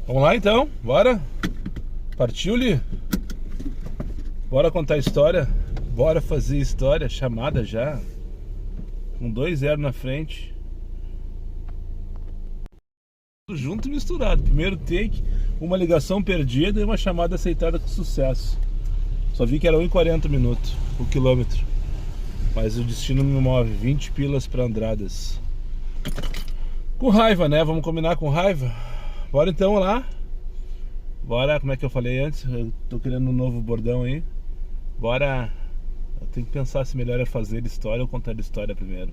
Vamos lá então, bora? Partiu-lhe? Bora contar história? Bora fazer história, chamada já. Com 2-0 na frente. Tudo junto e misturado. Primeiro take, uma ligação perdida e uma chamada aceitada com sucesso. Só vi que era 1,40 minutos o quilômetro. Mas o destino me move, 20 pilas para Andradas. Com raiva, né? Vamos combinar com raiva? Bora então lá. Bora, como é que eu falei antes? Eu tô querendo um novo bordão aí. Bora. Eu tenho que pensar se melhor é fazer história ou contar história primeiro.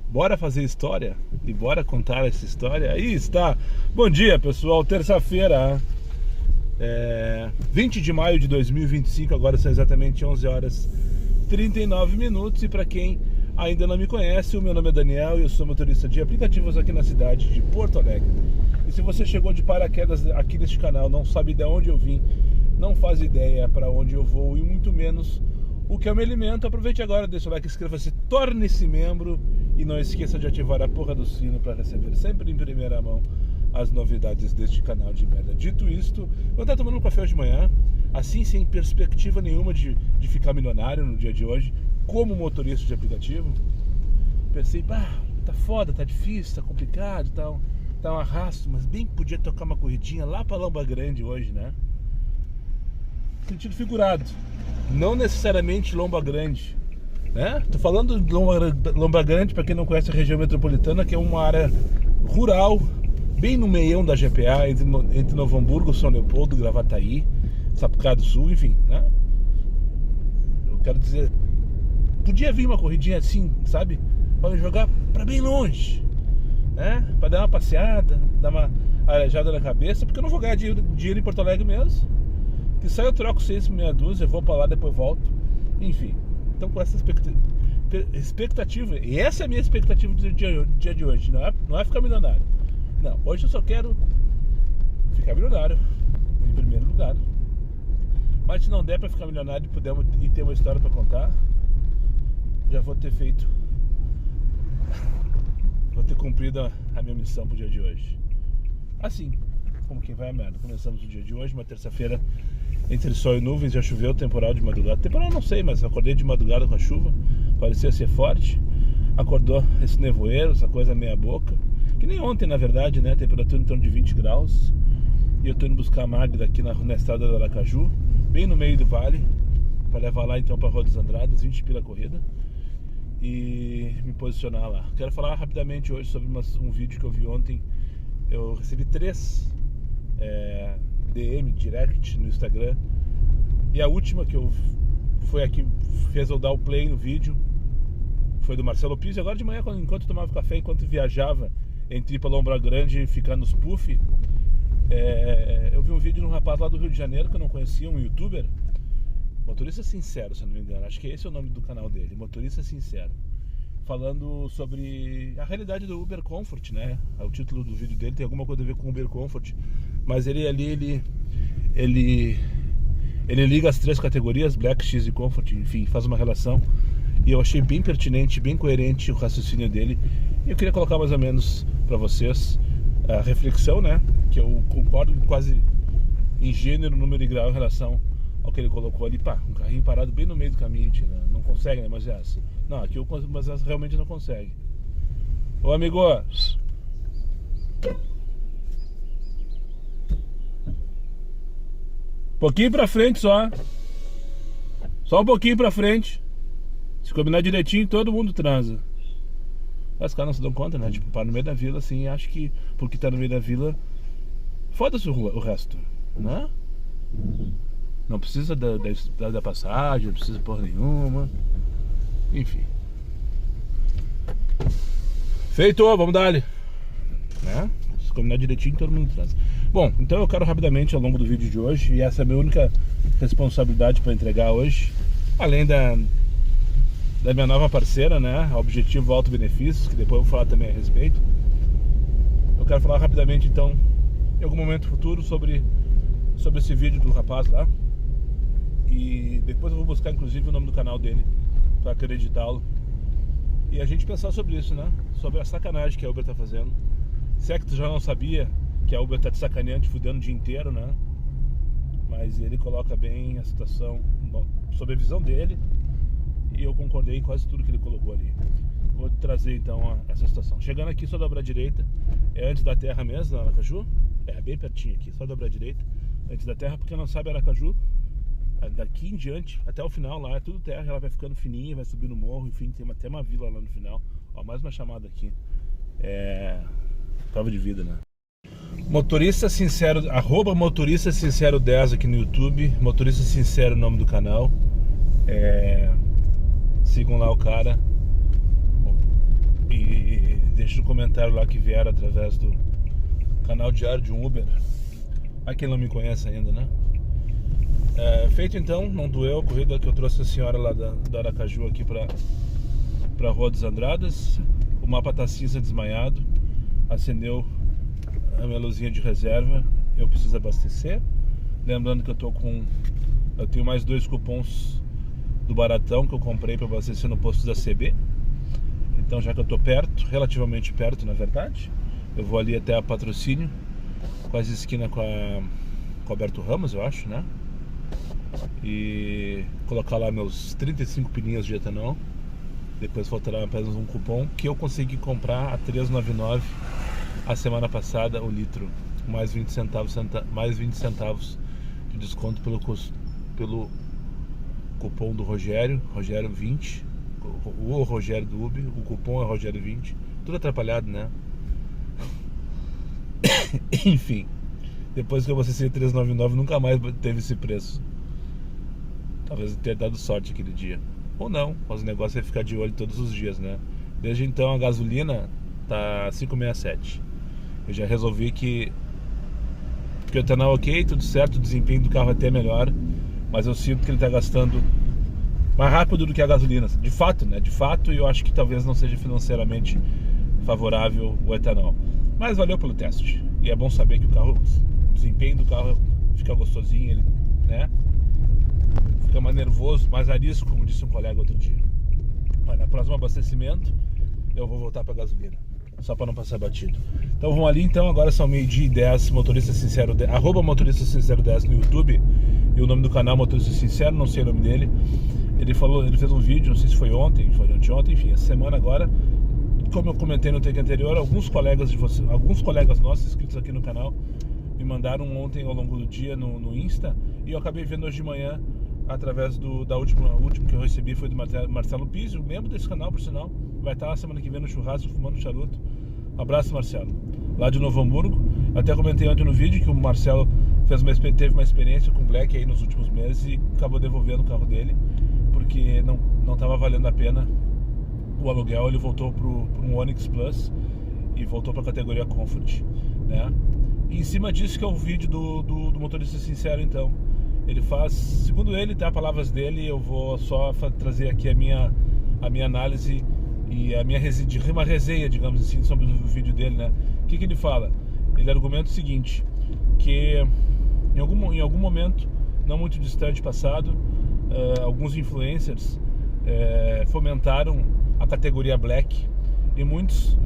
Bora fazer história? E bora contar essa história? Aí está. Bom dia, pessoal. Terça-feira, 20 de maio de 2025. Agora são exatamente 11 horas 39 minutos. E para quem ainda não me conhece, o meu nome é Daniel e eu sou motorista de aplicativos aqui na cidade de Porto Alegre. E se você chegou de paraquedas aqui neste canal, não sabe de onde eu vim, não faz ideia para onde eu vou e muito menos o que eu me alimento, aproveite agora, deixa o like, inscreva-se, torne-se membro e não esqueça de ativar a porra do sino para receber sempre em primeira mão as novidades deste canal de merda. Dito isto, eu vou estar tomando um café hoje de manhã, assim sem perspectiva nenhuma de ficar milionário no dia de hoje, como motorista de aplicativo. Pensei, tá foda, tá difícil, tá complicado, tá um arrasto, mas bem que podia tocar uma corridinha lá pra Lomba Grande hoje, né? Sentido figurado, não necessariamente Lomba Grande, né? Tô falando de Lomba Grande, para quem não conhece a região metropolitana, que é uma área rural, bem no meião da GPA, entre Novo Hamburgo, São Leopoldo, Gravataí, Sapucaí do Sul, enfim, né? Eu quero dizer, podia vir uma corridinha assim, sabe? Para jogar para bem longe, né? Para dar uma passeada, dar uma arejada na cabeça, porque eu não vou ganhar dinheiro em Porto Alegre mesmo. Que sai eu troco 6 por meia dúzia, eu vou pra lá, depois volto. Enfim, então com essa expectativa, e essa é a minha expectativa do dia de hoje, não é ficar milionário. Não, hoje eu só quero ficar milionário, em primeiro lugar. Mas se não der pra ficar milionário e puder e ter uma história pra contar, já vou ter feito, vou ter cumprido a minha missão pro dia de hoje. Assim, como quem vai a merda. Começamos o dia de hoje, uma terça-feira entre sol e nuvens, já choveu, temporal de madrugada. Temporal não sei, mas acordei de madrugada com a chuva, parecia ser forte. Acordou esse nevoeiro, essa coisa meia boca, que nem ontem na verdade, né? Temperatura em torno de 20 graus. E eu tô indo buscar a Magda aqui na estrada do Aracaju, bem no meio do vale, para levar lá então para Rua dos Andradas, 20 pila corrida, e me posicionar lá. Quero falar rapidamente hoje sobre um vídeo que eu vi ontem. Eu recebi 3 DM, direct no Instagram. E a última que foi a que fez eu dar o play no vídeo foi do Marcelo Pizzi. Agora de manhã, enquanto eu tomava café, enquanto viajava entre ir pra Lomba Grande e ficar nos puff, eu vi um vídeo de um rapaz lá do Rio de Janeiro que eu não conhecia, um youtuber, Motorista Sincero, se eu não me engano. Acho que esse é o nome do canal dele, Motorista Sincero, falando sobre a realidade do Uber Comfort, né? O título do vídeo dele tem alguma coisa a ver com Uber Comfort, mas ele liga as 3 categorias, Black, X e Comfort, enfim, faz uma relação. E eu achei bem pertinente, bem coerente o raciocínio dele. E eu queria colocar mais ou menos para vocês a reflexão, né? Que eu concordo quase em gênero, número e grau em relação ao que ele colocou ali. Um carrinho parado bem no meio do caminho, né? Não consegue, né? Mas essa. Não, aqui eu consigo, mas essa realmente não consegue. Ô amigo, pouquinho pra frente só um pouquinho pra frente. Se combinar direitinho, todo mundo transa. Os caras não se dão conta, né? Tipo, para no meio da vila, assim, acho que porque tá no meio da vila, foda-se o resto, né? Não precisa da passagem, não precisa porra nenhuma. Enfim. Feito, vamos dar-lhe, né? Se combinar direitinho, todo mundo transa. Bom, então eu quero rapidamente ao longo do vídeo de hoje, e essa é a minha única responsabilidade para entregar hoje, além da minha nova parceira, né? Objetivo Alto Benefícios, que depois eu vou falar também a respeito. Eu quero falar rapidamente então, em algum momento futuro, sobre esse vídeo do rapaz lá. E depois eu vou buscar inclusive o nome do canal dele para acreditá-lo. E a gente pensar sobre isso, né? Sobre a sacanagem que a Uber tá fazendo. Se é que tu já não sabia, que a Uber tá te sacaneando, te fudendo o dia inteiro, né? Mas ele coloca bem a situação sob a visão dele, e eu concordei em quase tudo que ele colocou ali. Vou trazer então essa situação. Chegando aqui, só dobrar a direita. É antes da terra mesmo, Aracaju. É bem pertinho aqui, só dobrar a direita. Antes da terra, porque não sabe, Aracaju, daqui em diante, até o final lá, é tudo terra. Ela vai ficando fininha, vai subir no morro. Enfim, tem até uma vila lá no final. Ó, mais uma chamada aqui. É prova de vida, né? Motorista Sincero, @motorista sincero 10 aqui no YouTube. Motorista Sincero, o nome do canal. Sigam lá o cara. E deixe no comentário lá que vieram através do canal Diário de um Uber. Pra quem não me conhece ainda, né? Feito então, não doeu a corrida que eu trouxe a senhora lá da Aracaju aqui pra Rua dos Andradas. O mapa tá cinza, desmaiado. Acendeu a minha luzinha de reserva. Eu preciso abastecer. Lembrando que eu tenho mais 2 cupons do Baratão que eu comprei para abastecer no posto da CB. Então, já que eu tô perto, relativamente perto na verdade, eu vou ali até a Patrocínio, quase esquina com a Alberto Ramos, eu acho, né? E colocar lá meus 35 pininhas de etanol. Depois faltará apenas um cupom que eu consegui comprar a R$ 3,99 a semana passada o litro, mais 20 centavos de desconto pelo cupom do Rogério 20, o Rogério do Uber, o cupom é Rogério 20, tudo atrapalhado, né? Enfim, depois que eu abasteci 3,99 nunca mais teve esse preço. Talvez eu tenha dado sorte aquele dia, ou não, mas o negócio é ficar de olho todos os dias, né? Desde então a gasolina tá 5,67. Eu já resolvi que o etanol ok, tudo certo, o desempenho do carro até melhor, mas eu sinto que ele está gastando mais rápido do que a gasolina, de fato, né? De fato, e eu acho que talvez não seja financeiramente favorável o etanol. Mas valeu pelo teste. E é bom saber que o desempenho do carro fica gostosinho, ele, né? Fica mais nervoso, mais arisco, como disse um colega outro dia. Mas no próximo abastecimento eu vou voltar para gasolina, só para não passar batido. Então vamos ali, então agora são 12:10, motorista sincero, @motorista sincero 10 no YouTube, e o nome do canal Motorista Sincero, não sei o nome dele. Ele fez um vídeo, não sei se foi ontem, foi anteontem, enfim, essa semana agora. Como eu comentei no take anterior, alguns colegas nossos inscritos aqui no canal me mandaram ontem ao longo do dia no Insta, e eu acabei vendo hoje de manhã através da última que eu recebi, foi do Marcelo Pizzo, membro desse canal, por sinal. Vai estar na semana que vem no churrasco fumando charuto. Um abraço, Marcelo, lá de Novo Hamburgo. Até comentei ontem no vídeo que o Marcelo teve uma experiência com Black aí nos últimos meses e acabou devolvendo o carro dele porque não estava valendo a pena o aluguel. Ele voltou para um Onix Plus e voltou para a categoria Comfort, né? E em cima disso que é o vídeo do Motorista Sincero. Então ele faz, segundo ele, tá, palavras dele, eu vou só trazer aqui a minha análise e uma resenha, digamos assim, sobre o vídeo dele, né? O que ele fala? Ele argumenta o seguinte, que em algum momento, não muito distante passado, alguns influencers fomentaram a categoria Black, e muitos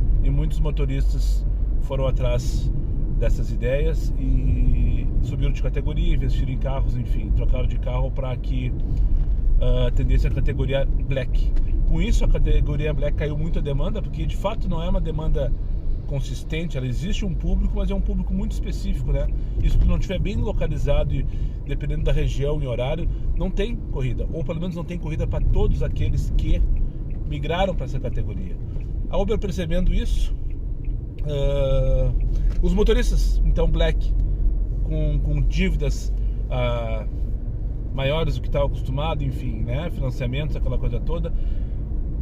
motoristas foram atrás dessas ideias e subiram de categoria, investiram em carros, enfim, trocaram de carro para que atendesse a categoria Black. Com isso, a categoria Black caiu muito a demanda, porque de fato não é uma demanda consistente. Ela existe um público, mas é um público muito específico, né? Isso, se não estiver bem localizado e dependendo da região e horário, não tem corrida, ou pelo menos não tem corrida para todos aqueles que migraram para essa categoria. A Uber, percebendo isso, os motoristas, então Black, com dívidas maiores do que estava acostumado, enfim, né, financiamentos, aquela coisa toda,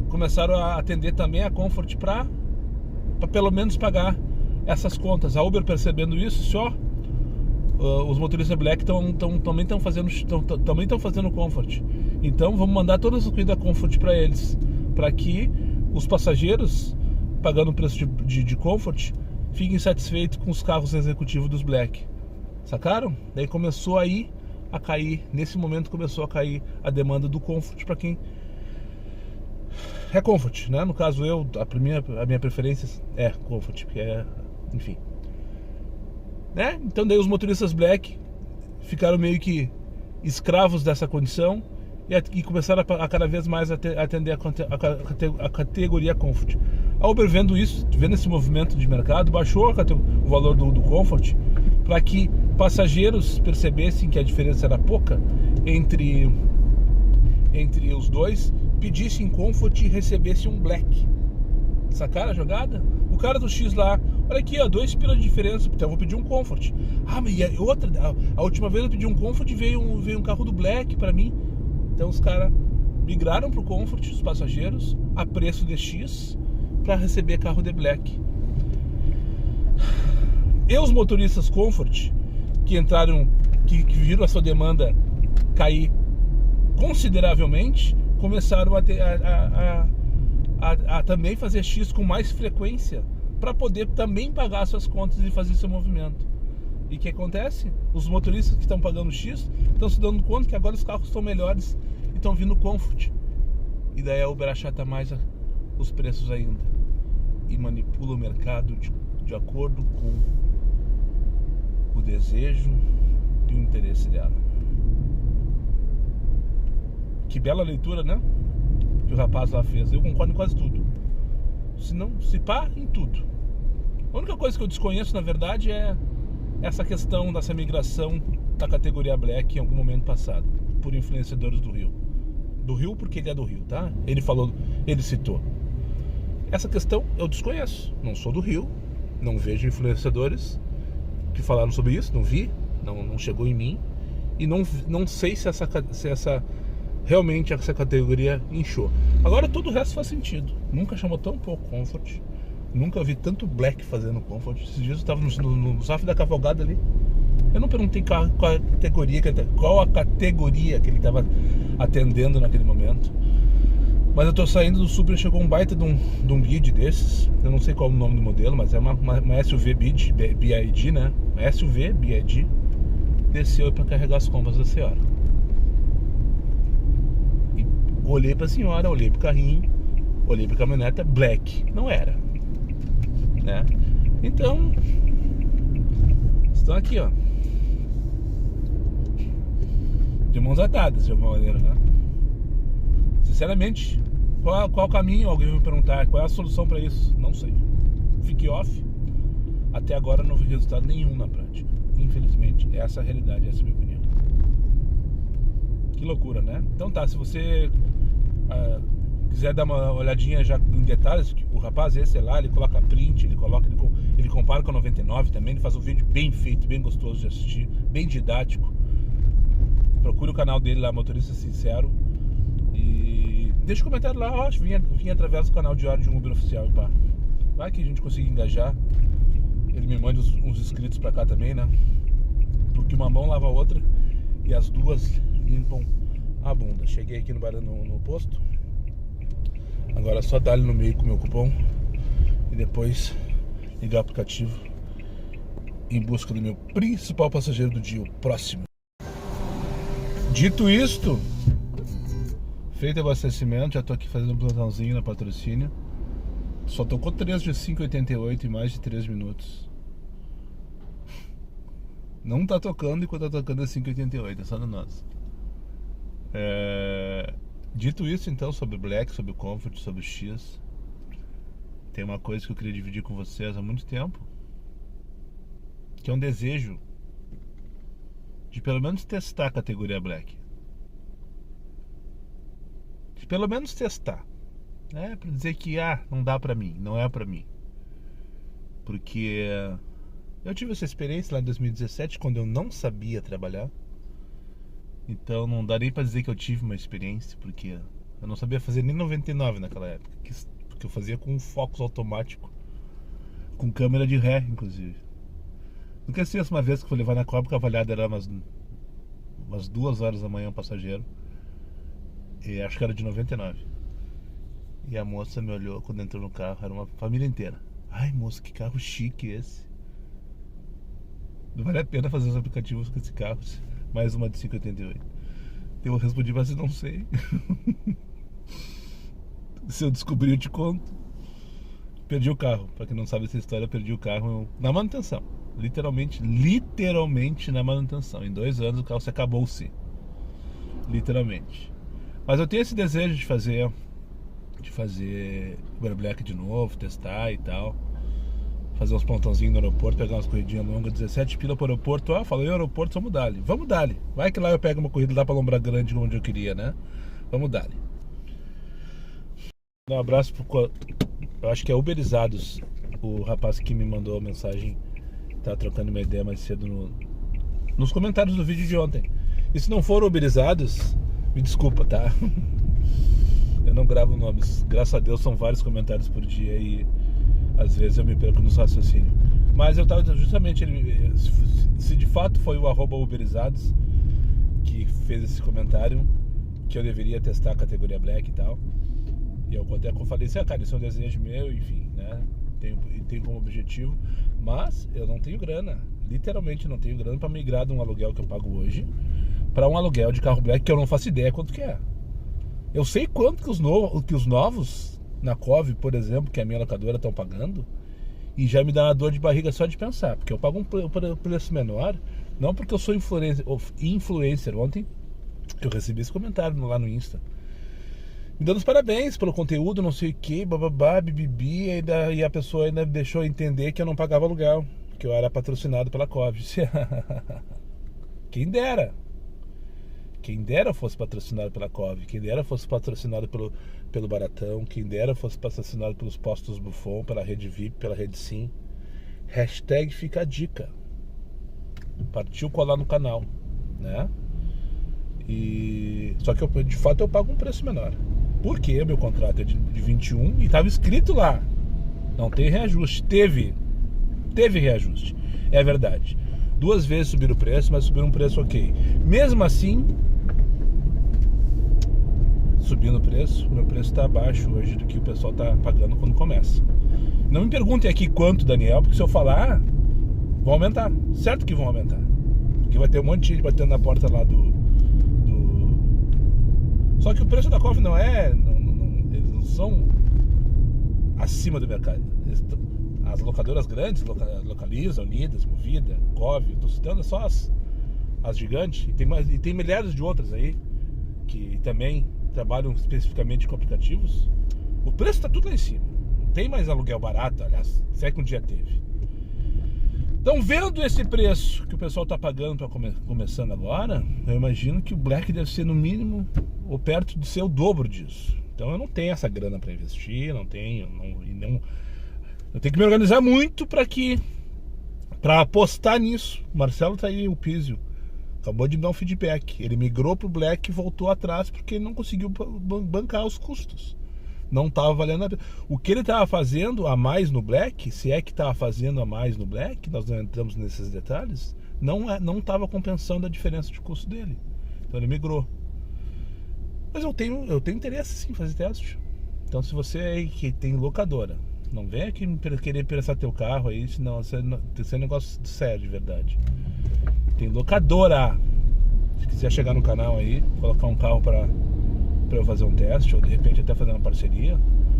começaram a atender também a Comfort para pelo menos pagar essas contas. A Uber, percebendo isso, os motoristas Black também estão fazendo Comfort. Então vamos mandar todas as corridas Comfort para eles, para que os passageiros, pagando o preço de Comfort, fiquem satisfeitos com os carros executivos dos Black. Sacaram? Daí começou aí a cair, nesse momento começou a cair a demanda do Comfort para quem é Comfort, né? No caso a minha preferência é Comfort, porque enfim. né? Então daí os motoristas black ficaram meio que escravos dessa condição e começaram a cada vez mais atender a categoria Comfort. A Uber, vendo isso, vendo esse movimento de mercado, baixou o valor do Comfort para que passageiros percebessem que a diferença era pouca entre os dois, pedissem Comfort e recebessem um Black. Sacaram a jogada? O cara do X lá, olha aqui, ó, 2 pila de diferença, então eu vou pedir um Comfort. Ah, mas a última vez eu pedi um Comfort e veio um carro do Black pra mim. Então os caras migraram pro Comfort, os passageiros, a preço de X, pra receber carro de Black. E os motoristas Comfort, que entraram, que viram a sua demanda cair consideravelmente, começaram a também fazer X com mais frequência para poder também pagar suas contas e fazer seu movimento. E o que acontece? Os motoristas que estão pagando X estão se dando conta que agora os carros estão melhores e estão vindo Comfort. E daí a Uber achata mais os preços ainda e manipula o mercado de acordo com o desejo e o interesse dela. Que bela leitura, né? Que o rapaz lá fez. Eu concordo em quase tudo. Se pá, em tudo. A única coisa que eu desconheço, na verdade, é essa questão dessa migração da categoria Black em algum momento passado, por influenciadores do Rio. Do Rio porque ele é do Rio, tá? Ele citou. Essa questão eu desconheço. Não sou do Rio, não vejo influenciadores que falaram sobre isso, não vi, não chegou em mim. E não sei se realmente essa categoria inchou. Agora todo o resto faz sentido. Nunca chamou tão pouco Comfort. Nunca vi tanto Black fazendo Comfort. Esses dias eu estava no Zaf da Cavalgada ali. Eu não perguntei qual a categoria que ele estava atendendo naquele momento. Mas eu tô saindo do Super, chegou um baita de um BID desses. Eu não sei qual é o nome do modelo, mas é uma SUV BID, né? Uma SUV BID. Desceu para carregar as compras da senhora. E olhei pra senhora, olhei pro carrinho, olhei pra caminhoneta, Black. Não era, né? Então, estão aqui, ó, de mãos atadas, de alguma maneira, né? Sinceramente, qual o caminho? Alguém vai me perguntar, qual é a solução para isso? Não sei. Fique off. Até agora não vi resultado nenhum na prática. Infelizmente, essa é a realidade, essa é a minha opinião. Que loucura, né? Então tá, se você quiser dar uma olhadinha já em detalhes, o rapaz esse lá, ele coloca print, ele compara com a 99 também, ele faz um vídeo bem feito, bem gostoso de assistir, bem didático. Procure o canal dele lá, Motorista Sincero, e deixa um comentário lá, ó, vim através do canal Diário de um Uber Oficial e pá. Vai que a gente consiga engajar. Ele me manda uns inscritos pra cá também, né? Porque uma mão lava a outra e as duas limpam a bunda. Cheguei aqui no posto. Agora é só dar ali no meio com o meu cupom e depois ligar o aplicativo em busca do meu principal passageiro do dia, o próximo. Dito isto, feito o abastecimento, já tô aqui fazendo um plantãozinho na Patrocínio. Só tocou 3 de 5,88 em mais de 3 minutos. Não tá tocando enquanto tá tocando é 5,88, é só no nosso. Dito isso, então, sobre o Black, sobre o Comfort, sobre o X, tem uma coisa que eu queria dividir com vocês há muito tempo, que é um desejo de pelo menos testar a categoria Black. De pelo menos testar, né? Pra dizer que não dá pra mim, não é pra mim. Porque eu tive essa experiência lá em 2017, quando eu não sabia trabalhar. Então não dá nem pra dizer que eu tive uma experiência, porque eu não sabia fazer nem 99 naquela época, porque eu fazia com um Focus automático, com câmera de ré, inclusive. Nunca esqueço uma vez que fui levar na Cobra Cavalhada, era umas 2 horas da manhã, um passageiro, e acho que era de 99. E a moça me olhou quando entrou no carro, era uma família inteira. Ai, moça, que carro chique esse. Não vale a pena fazer os aplicativos com esse carro. Mais uma de 5,88. Eu respondi, mas eu não sei. Se eu descobrir, eu te conto. Perdi o carro. Pra quem não sabe essa história, eu perdi o carro na manutenção. Literalmente na manutenção. Em 2 anos o carro se acabou-se. Literalmente. Mas eu tenho esse desejo de fazer Uber Black de novo, testar e tal. Fazer uns plantãozinhos no aeroporto, pegar umas corridinhas longas, 17 pila pro aeroporto. Falei aeroporto, vamos dali. Vamos dali. Vai que lá eu pego uma corrida lá pra Lombra Grande, onde eu queria, né? Vamos dali. Um abraço pro... Eu acho que é Uberizados, o rapaz que me mandou a mensagem. Tá trocando uma ideia mais cedo nos comentários do vídeo de ontem. E se não for Uberizados, me desculpa, tá? Eu não gravo nomes. Graças a Deus são vários comentários por dia e às vezes eu me perco no raciocínio. Mas eu tava justamente... Se de fato foi o @Uberizados que fez esse comentário, que eu deveria testar a categoria Black e tal. E eu até falei assim, cara, isso é um desejo meu, enfim, né? Tenho como objetivo, mas eu não tenho grana. Literalmente não tenho grana para migrar de um aluguel que eu pago hoje para um aluguel de carro Black que eu não faço ideia quanto que é. Eu sei quanto que os novos na Cove, por exemplo, que a minha locadora estão pagando, e já me dá uma dor de barriga só de pensar, porque eu pago um preço menor, não porque eu sou influencer. Ontem eu recebi esse comentário lá no Insta, me dando os parabéns pelo conteúdo, não sei o que, bababá, bibibi, e a pessoa ainda deixou entender que eu não pagava aluguel, que eu era patrocinado pela Cove. Quem dera fosse patrocinado pela Cove, quem dera fosse patrocinado pelo Baratão, quem dera fosse patrocinado pelos postos Buffon, pela Rede VIP, pela Rede Sim. Hashtag fica a dica. Partiu colar no canal, né? Só que de fato eu pago um preço menor. Porque meu contrato é de 21 e estava escrito lá, não tem reajuste. Teve reajuste, é verdade. 2 vezes subiram o preço, mas subiram um preço ok. Mesmo assim, subindo o preço, meu preço está abaixo hoje do que o pessoal está pagando quando começa. Não me perguntem aqui quanto, Daniel, porque se eu falar, vão aumentar. Certo que vão aumentar. Porque vai ter um monte de gente batendo na porta lá do... Só que o preço da Cove não é... eles não são acima do mercado. As locadoras grandes, Localiza, Unidas, Movida, Cove, estou citando só as gigantes. E tem milhares de outras aí que também trabalham especificamente com aplicativos. O preço está tudo lá em cima. Não tem mais aluguel barato, aliás, se é que um dia teve. Então, vendo esse preço que o pessoal está pagando para começando agora, eu imagino que o Black deve ser no mínimo ou perto de ser o dobro disso. Então eu não tenho essa grana para investir, eu tenho que me organizar muito para apostar nisso. O Marcelo tá aí, o Pizio, acabou de me dar um feedback. Ele migrou pro Black e voltou atrás porque ele não conseguiu bancar os custos. Não estava valendo a pena. O que ele estava fazendo a mais no Black, se é que estava fazendo a mais no Black, nós não entramos nesses detalhes, não estava compensando a diferença de custo dele. Então ele migrou. Mas eu tenho interesse sim em fazer teste. Então se você aí que tem locadora, não vem aqui querer prestar teu carro aí, senão isso é um negócio sério de verdade. Tem locadora. Se quiser chegar no canal aí, colocar um carro para eu fazer um teste, ou de repente até fazer uma parceria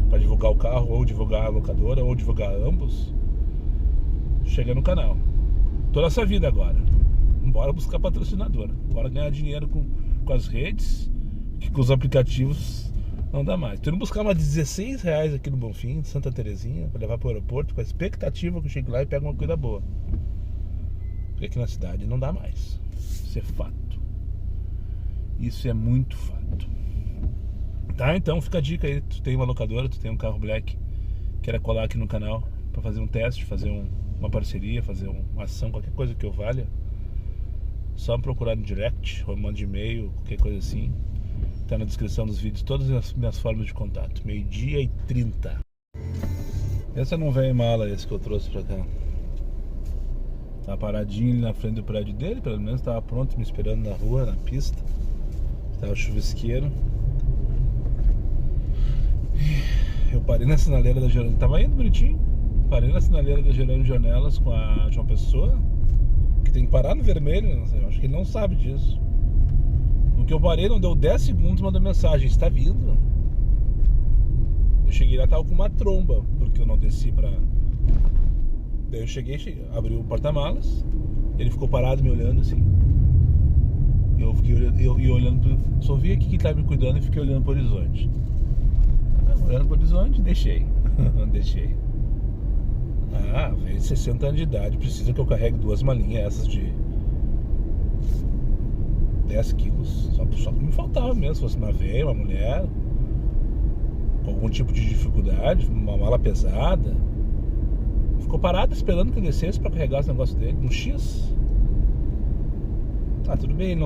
para divulgar o carro, ou divulgar a locadora, ou divulgar ambos, chega no canal. Toda essa vida agora. Bora buscar patrocinadora. Bora ganhar dinheiro com as redes, que com os aplicativos não dá mais. Tô indo buscar umas R$16 aqui no Bonfim, Santa Terezinha, para levar para o aeroporto, com a expectativa que eu chegue lá e pego uma coisa boa. Porque aqui na cidade não dá mais. Isso é fato. Isso é muito fato. Tá, então fica a dica aí. Tu tem uma locadora, tu tem um carro Black, quer colar aqui no canal para fazer um teste, fazer uma parceria, fazer uma ação, qualquer coisa que eu valha, só me procurar no direct, ou manda de e-mail, qualquer coisa assim. Tá na descrição dos vídeos todas as minhas formas de contato. 12h30. Essa não vem mala, esse que eu trouxe pra cá. Tá paradinho ali na frente do prédio dele, pelo menos tava pronto me esperando na rua, na pista. Tava chuvisqueiro. Eu parei na sinaleira da Gerando, tava indo bonitinho. Parei na sinaleira da Gerando Janelas com a João Pessoa, que tem que parar no vermelho, eu acho que ele não sabe disso. No que eu parei, não deu 10 segundos, mandou mensagem: está vindo? Eu cheguei lá, tava com uma tromba, porque eu não desci pra Daí eu cheguei, abri o porta-malas, ele ficou parado me olhando assim. Eu fiquei olhando, só vi aqui que tava me cuidando e fiquei olhando pro horizonte. Olhando pro horizonte, deixei. Deixei. Velho, 60 anos de idade, precisa que eu carregue 2 malinhas essas de 10 quilos. Só que me faltava mesmo, se fosse uma velha, uma mulher, com algum tipo de dificuldade, uma mala pesada. Ficou parado esperando que eu descesse pra carregar os negócios dele, no X. Tudo bem,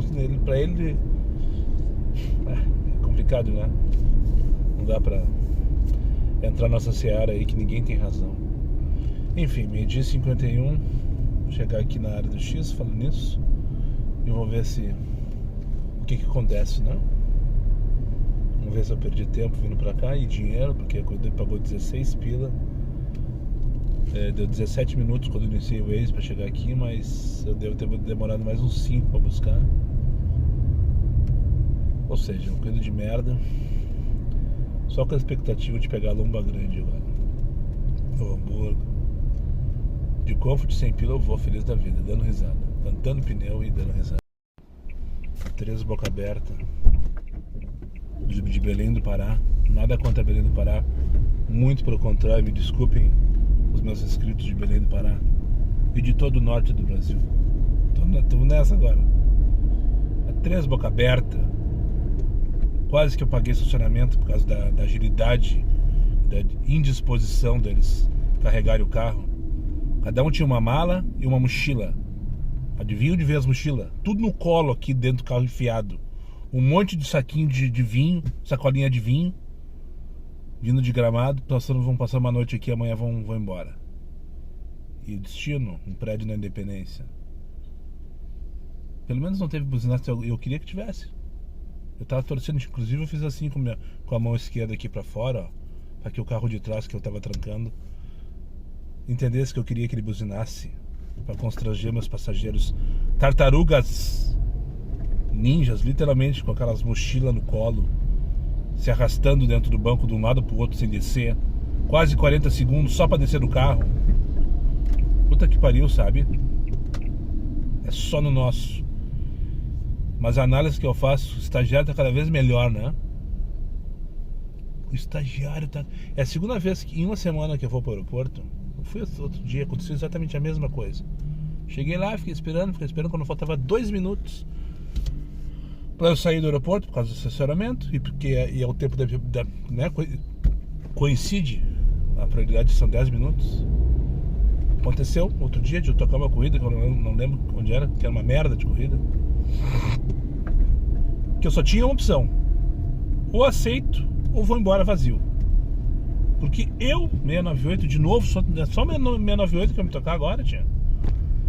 pra ele é complicado, né? Não dá pra entrar nessa seara aí que ninguém tem razão. Enfim, meio-dia 51, vou chegar aqui na área do X falando nisso e vou ver o que acontece, né? Vamos ver se eu perdi tempo vindo pra cá e dinheiro, porque ele pagou 16 pila. Deu 17 minutos quando eu iniciei o Waze pra chegar aqui, mas eu devo ter demorado mais uns 5 pra buscar. Ou seja, uma coisa de merda. Só com a expectativa de pegar a Lomba Grande agora. O Hamburgo. De Comfort sem pila eu vou feliz da vida, dando risada. Cantando pneu e dando risada. 3 boca aberta. De Belém do Pará. Nada contra Belém do Pará. Muito pelo contrário, me desculpem os meus inscritos de Belém do Pará e de todo o norte do Brasil. Tô nessa agora. 3 boca aberta. Quase que eu paguei estacionamento por causa da agilidade, da indisposição deles carregarem o carro. Cada um tinha uma mala e uma mochila. Adivinha onde veio as mochilas? Tudo no colo aqui dentro do carro enfiado. Um monte de saquinho de vinho, sacolinha de vinho. Vindo de Gramado, vão passar uma noite aqui, amanhã vão embora. E o destino, um prédio na Independência. Pelo menos não teve buzinaço, eu queria que tivesse. Eu tava torcendo, inclusive eu fiz assim com a mão esquerda aqui pra fora, ó, pra que o carro de trás que eu tava trancando entendesse que eu queria que ele buzinasse, pra constranger meus passageiros. Tartarugas ninjas, literalmente, com aquelas mochilas no colo, se arrastando dentro do banco de um lado pro outro sem descer. Quase 40 segundos só pra descer do carro. Puta que pariu, sabe? É só no nosso. Mas a análise que eu faço, o estagiário tá cada vez melhor, né? O estagiário tá... É a segunda vez que em uma semana que eu vou pro aeroporto. Eu fui outro dia, aconteceu exatamente a mesma coisa. Cheguei lá, fiquei esperando quando faltava 2 minutos pra eu sair do aeroporto por causa do estacionamento e porque é o tempo né, coincide, a prioridade são 10 minutos. Aconteceu outro dia de eu tocar uma corrida que eu não lembro onde era, que era uma merda de corrida, que eu só tinha uma opção: ou aceito ou vou embora vazio. Porque eu, 698, de novo, só 698 que eu me tocar agora, tia.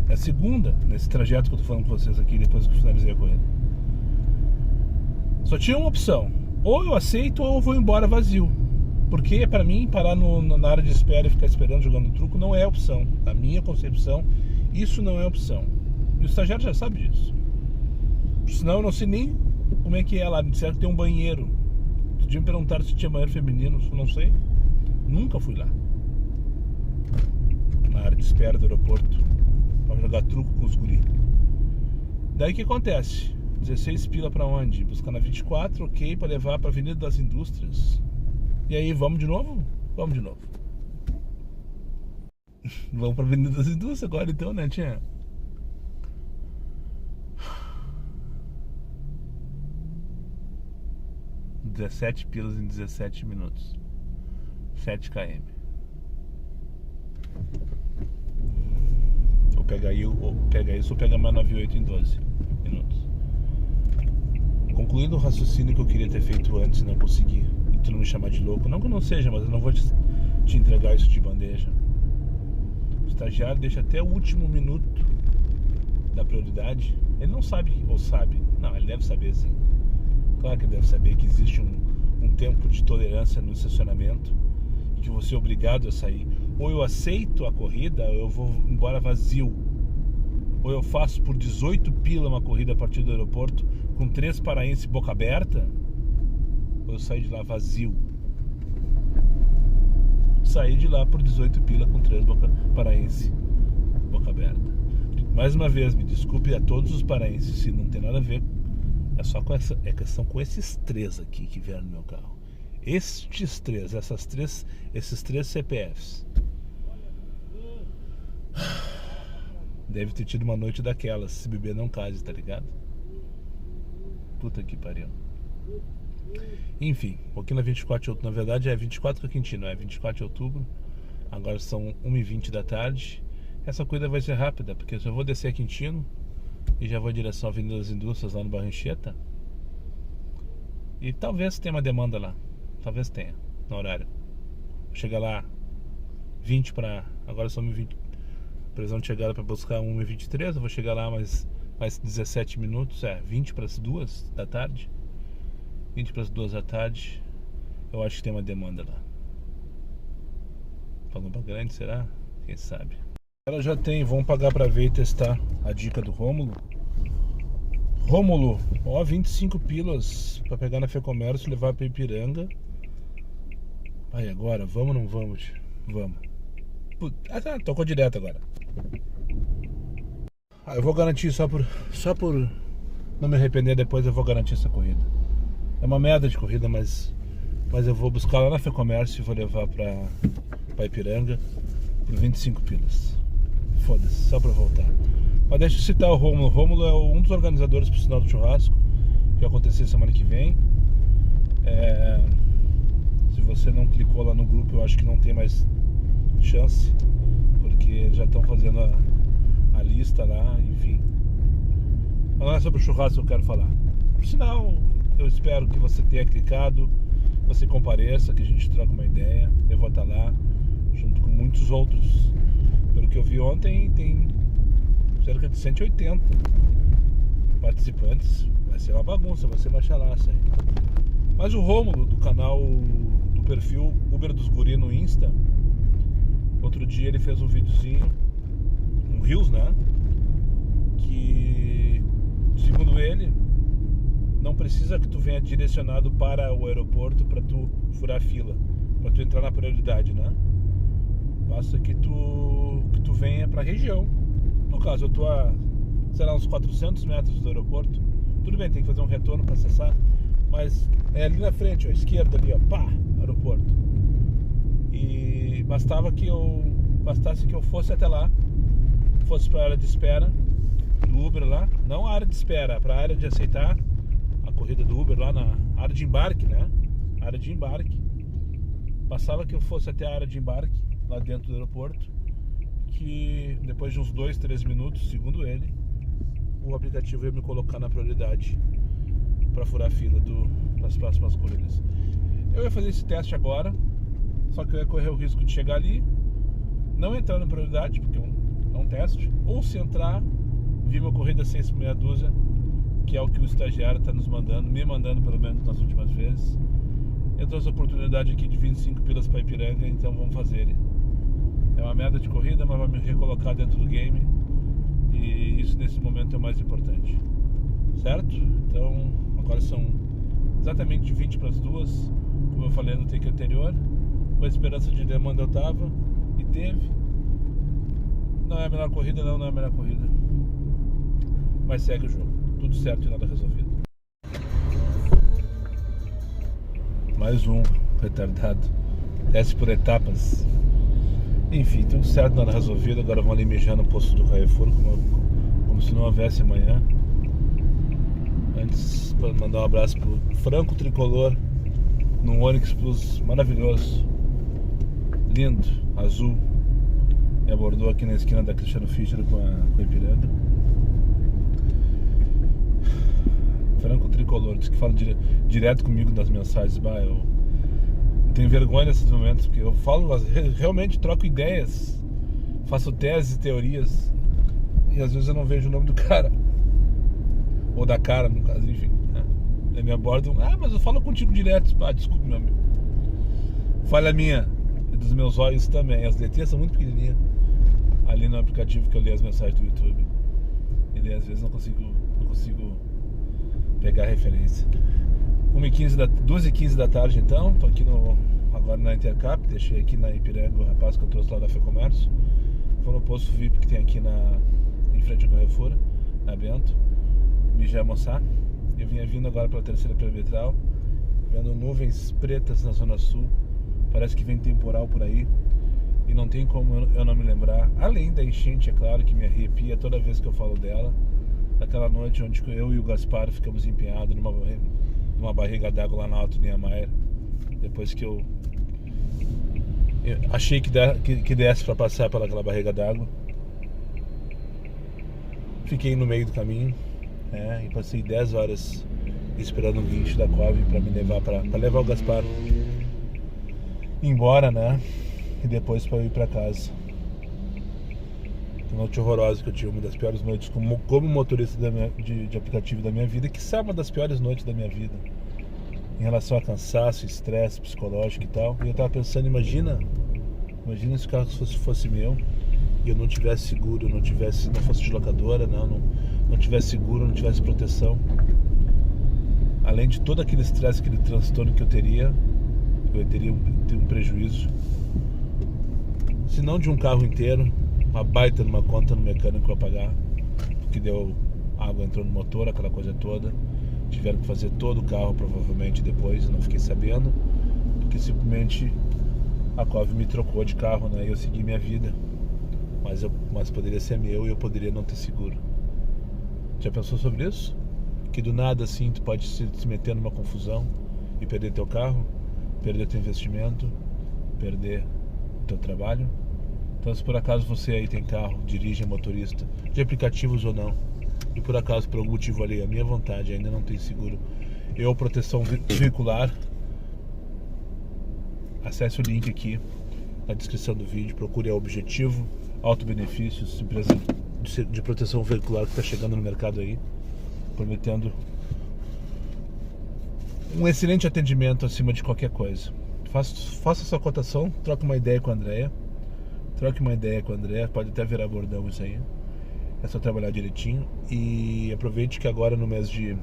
É a segunda nesse trajeto que eu tô falando com vocês aqui depois que eu finalizei a corrida. Só tinha uma opção: ou eu aceito ou eu vou embora vazio. Porque pra mim parar na área de espera e ficar esperando jogando truco não é opção. Na minha concepção, isso não é opção. E o estagiário já sabe disso. Senão eu não sei nem como é que é lá. Me disseram que tem um banheiro. Outro dia me perguntaram se tinha banheiro feminino. Eu não sei. Nunca fui lá. Na área de espera do aeroporto pra jogar truco com os guri. Daí o que acontece? 16 pila pra onde? Buscar na 24, ok, pra levar pra Avenida das Indústrias. E aí, vamos de novo? Vamos de novo. Vamos pra Avenida das Indústrias agora então, né, tia? $17 pilas em 17 minutos. 7 km. Ou pega isso ou pega mais 98 em 12 minutos. Concluindo o raciocínio que eu queria ter feito antes, não consegui. E tu não me chamar de louco. Não que eu não seja, mas eu não vou te entregar isso de bandeja. O estagiário deixa até o último minuto da prioridade. Ele não sabe, ou sabe. Não, ele deve saber sim. Claro que ele deve saber que existe um tempo de tolerância no estacionamento e que você é obrigado a sair. Ou eu aceito a corrida, ou eu vou embora vazio. Ou eu faço por 18 pila uma corrida a partir do aeroporto com 3 paraenses boca aberta, ou eu saio de lá vazio. Saí de lá por 18 pila com 3 boca paraense boca aberta. Mais uma vez, me desculpe a todos os paraenses se não tem nada a ver. É só com é questão com esses três aqui que vieram no meu carro. Esses três CPFs. Deve ter tido uma noite daquelas, se beber não case, tá ligado? Puta que pariu. Enfim, aqui na 24 de outubro, na verdade é 24 que é Quintino, é 24 de outubro. Agora são 1h20 da tarde. Essa corrida vai ser rápida, porque eu só vou descer a Quintino e já vou em direção à Avenida das Indústrias, lá no bairro Anchieta. E talvez tenha uma demanda lá. Talvez tenha, no horário. Vou chegar lá 20 para... Agora são 1h20. Previsão de chegada para buscar 1h23. Eu vou chegar lá mais 17 minutos. 20 para as 2 da tarde. 20 para as 2 da tarde. Eu acho que tem uma demanda lá. Palomba Grande, será? Quem sabe? Ela já tem, vamos pagar para ver e testar a dica do Rômulo. Rômulo, 25 pilas para pegar na Fecomércio e levar para Ipiranga. Aí agora, vamos ou não vamos? Vamos. Tocou direto agora. Eu vou garantir só por não me arrepender depois, eu vou garantir essa corrida. É uma merda de corrida, mas eu vou buscar lá na Fecomércio e vou levar pra Ipiranga por 25 pilas. Foda-se, só pra voltar. Mas deixa eu citar o Rômulo. O Rômulo é um dos organizadores pro sinal do churrasco, que vai acontecer semana que vem. Se você não clicou lá no grupo, eu acho que não tem mais chance, porque eles já estão fazendo a lista lá, enfim. Mas não é sobre o churrasco que eu quero falar. Por sinal, eu espero que você tenha clicado, você compareça, que a gente troque uma ideia. Eu vou estar lá, junto com muitos outros. Pelo que eu vi ontem, tem cerca de 180 participantes. Vai ser uma bagunça, vai ser uma chalaça aí. Mas o Rômulo, do canal, do perfil Uber dos Guri no Insta, outro dia ele fez um videozinho, um Reels, né? Que, segundo ele, não precisa que tu venha direcionado para o aeroporto para tu furar fila, para tu entrar na prioridade, né? Basta que tu venha para a região. No caso, eu tô a, sei lá, uns 400 metros do aeroporto. Tudo bem, tem que fazer um retorno para acessar, mas é ali na frente, ó, à esquerda ali, ó, pá, aeroporto. E bastasse que eu fosse até lá, fosse para a área de espera do Uber lá, não a área de espera, para a área de aceitar a corrida do Uber lá na área de embarque, né? Área de embarque. Bastava que eu fosse até a área de embarque lá dentro do aeroporto, que depois de uns 2, 3 minutos, segundo ele, o aplicativo ia me colocar na prioridade para furar a fila das próximas corridas. Eu ia fazer esse teste agora, só que eu ia correr o risco de chegar ali, não entrar na prioridade, porque é um teste, ou se entrar, vir uma corrida 6 por meia dúzia, que é o que o estagiário está me mandando pelo menos nas últimas vezes. Eu trouxe a oportunidade aqui de 25 pilas para Ipiranga, então vamos fazer ele. É uma merda de corrida, mas vai me recolocar dentro do game, e isso nesse momento é o mais importante, certo? Então agora são exatamente 20 para as 2, como eu falei no take anterior. Com a esperança de demanda eu tava, e teve. Não é a melhor corrida, não é a melhor corrida, mas segue o jogo, tudo certo e nada resolvido. Mais um retardado, desce por etapas. Enfim, tudo certo, nada resolvido. Agora vão ali mijar no posto do Carrefour como se não houvesse amanhã. Antes, para mandar um abraço pro Franco Tricolor, num Onix Plus maravilhoso, lindo, azul, me abordou aqui na esquina da Cristiano Fischer com a Ipiranga. Franco Tricolor, diz que fala direto comigo nas mensagens. Eu tenho vergonha nesses momentos, porque eu falo, realmente troco ideias, faço teses e teorias, e às vezes eu não vejo o nome do cara, ou da cara, no caso, enfim, né? Aí me abordam, mas eu falo contigo direto. Desculpe, meu amigo, falha minha e dos meus olhos também, as letrinhas são muito pequenininhas ali no aplicativo que eu leio as mensagens do YouTube, e daí às vezes não consigo pegar a referência. 2h15 da tarde, então, tô aqui agora na Intercap, deixei aqui na Ipiranga o rapaz que eu trouxe lá da Fecomércio. vou no posto VIP que tem aqui em frente ao Carrefour, na Bento. Me já almoçar. Eu vinha vindo agora pela terceira perimetral, vendo nuvens pretas na zona sul. Parece que vem temporal por aí. E não tem como eu não me lembrar, além da enchente, é claro, que me arrepia toda vez que eu falo dela, daquela noite onde eu e o Gaspar ficamos empenhados numa barriga d'água lá na Alto Niemeyer, depois que eu achei que desse para passar pelaquela barriga d'água. Fiquei no meio do caminho, e passei 10 horas esperando o guincho da Cove para me levar para levar o Gaspar embora, né? E depois para eu ir para casa. Uma noite horrorosa que eu tive, uma das piores noites como motorista de aplicativo da minha vida, que sabe, uma das piores noites da minha vida em relação a cansaço, estresse psicológico e tal. E eu tava pensando, imagina se o carro fosse meu e eu não tivesse seguro, não fosse de locadora, não tivesse seguro, não tivesse proteção. Além de todo aquele estresse, aquele transtorno que eu teria um prejuízo, se não de um carro inteiro, uma baita numa conta no mecânico a pagar, porque água entrou no motor, aquela coisa toda. Tiveram que fazer todo o carro provavelmente depois, eu não fiquei sabendo, porque simplesmente a Cove me trocou de carro, né? E eu segui minha vida, mas poderia ser meu e eu poderia não ter seguro. Já pensou sobre isso? Que do nada assim tu pode se meter numa confusão e perder teu carro, perder teu investimento, perder teu trabalho. Então, se por acaso você aí tem carro, dirige, é motorista, de aplicativos ou não, e por acaso por algum motivo ali, a minha vontade, ainda não tem seguro proteção veicular, acesse o link aqui na descrição do vídeo, procure a Objetivo Auto Benefícios, empresa de proteção veicular que está chegando no mercado aí, prometendo um excelente atendimento acima de qualquer coisa. Faça sua cotação, troque uma ideia com a Andrea. Pode até virar bordão isso aí. É só trabalhar direitinho. E aproveite que agora no mês de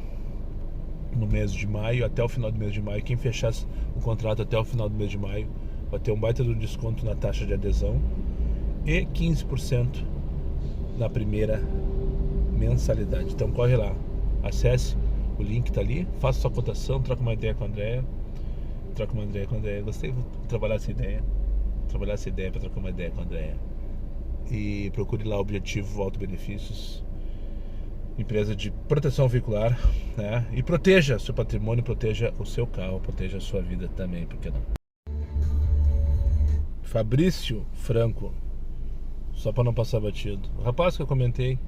maio, até o final do mês de maio, quem fechasse o contrato até o final do mês de maio vai ter um baita do desconto na taxa de adesão e 15% na primeira mensalidade. Então corre lá, acesse o link, tá ali, faça sua cotação, troca uma ideia com a Andrea. Gostei de trabalhar essa ideia para trocar uma ideia com a Andrea. E procure lá o Objetivo Auto Benefícios, empresa de proteção veicular, né? E proteja seu patrimônio, proteja o seu carro, proteja a sua vida também, por que não? Fabrício Franco, só para não passar batido, o rapaz que eu comentei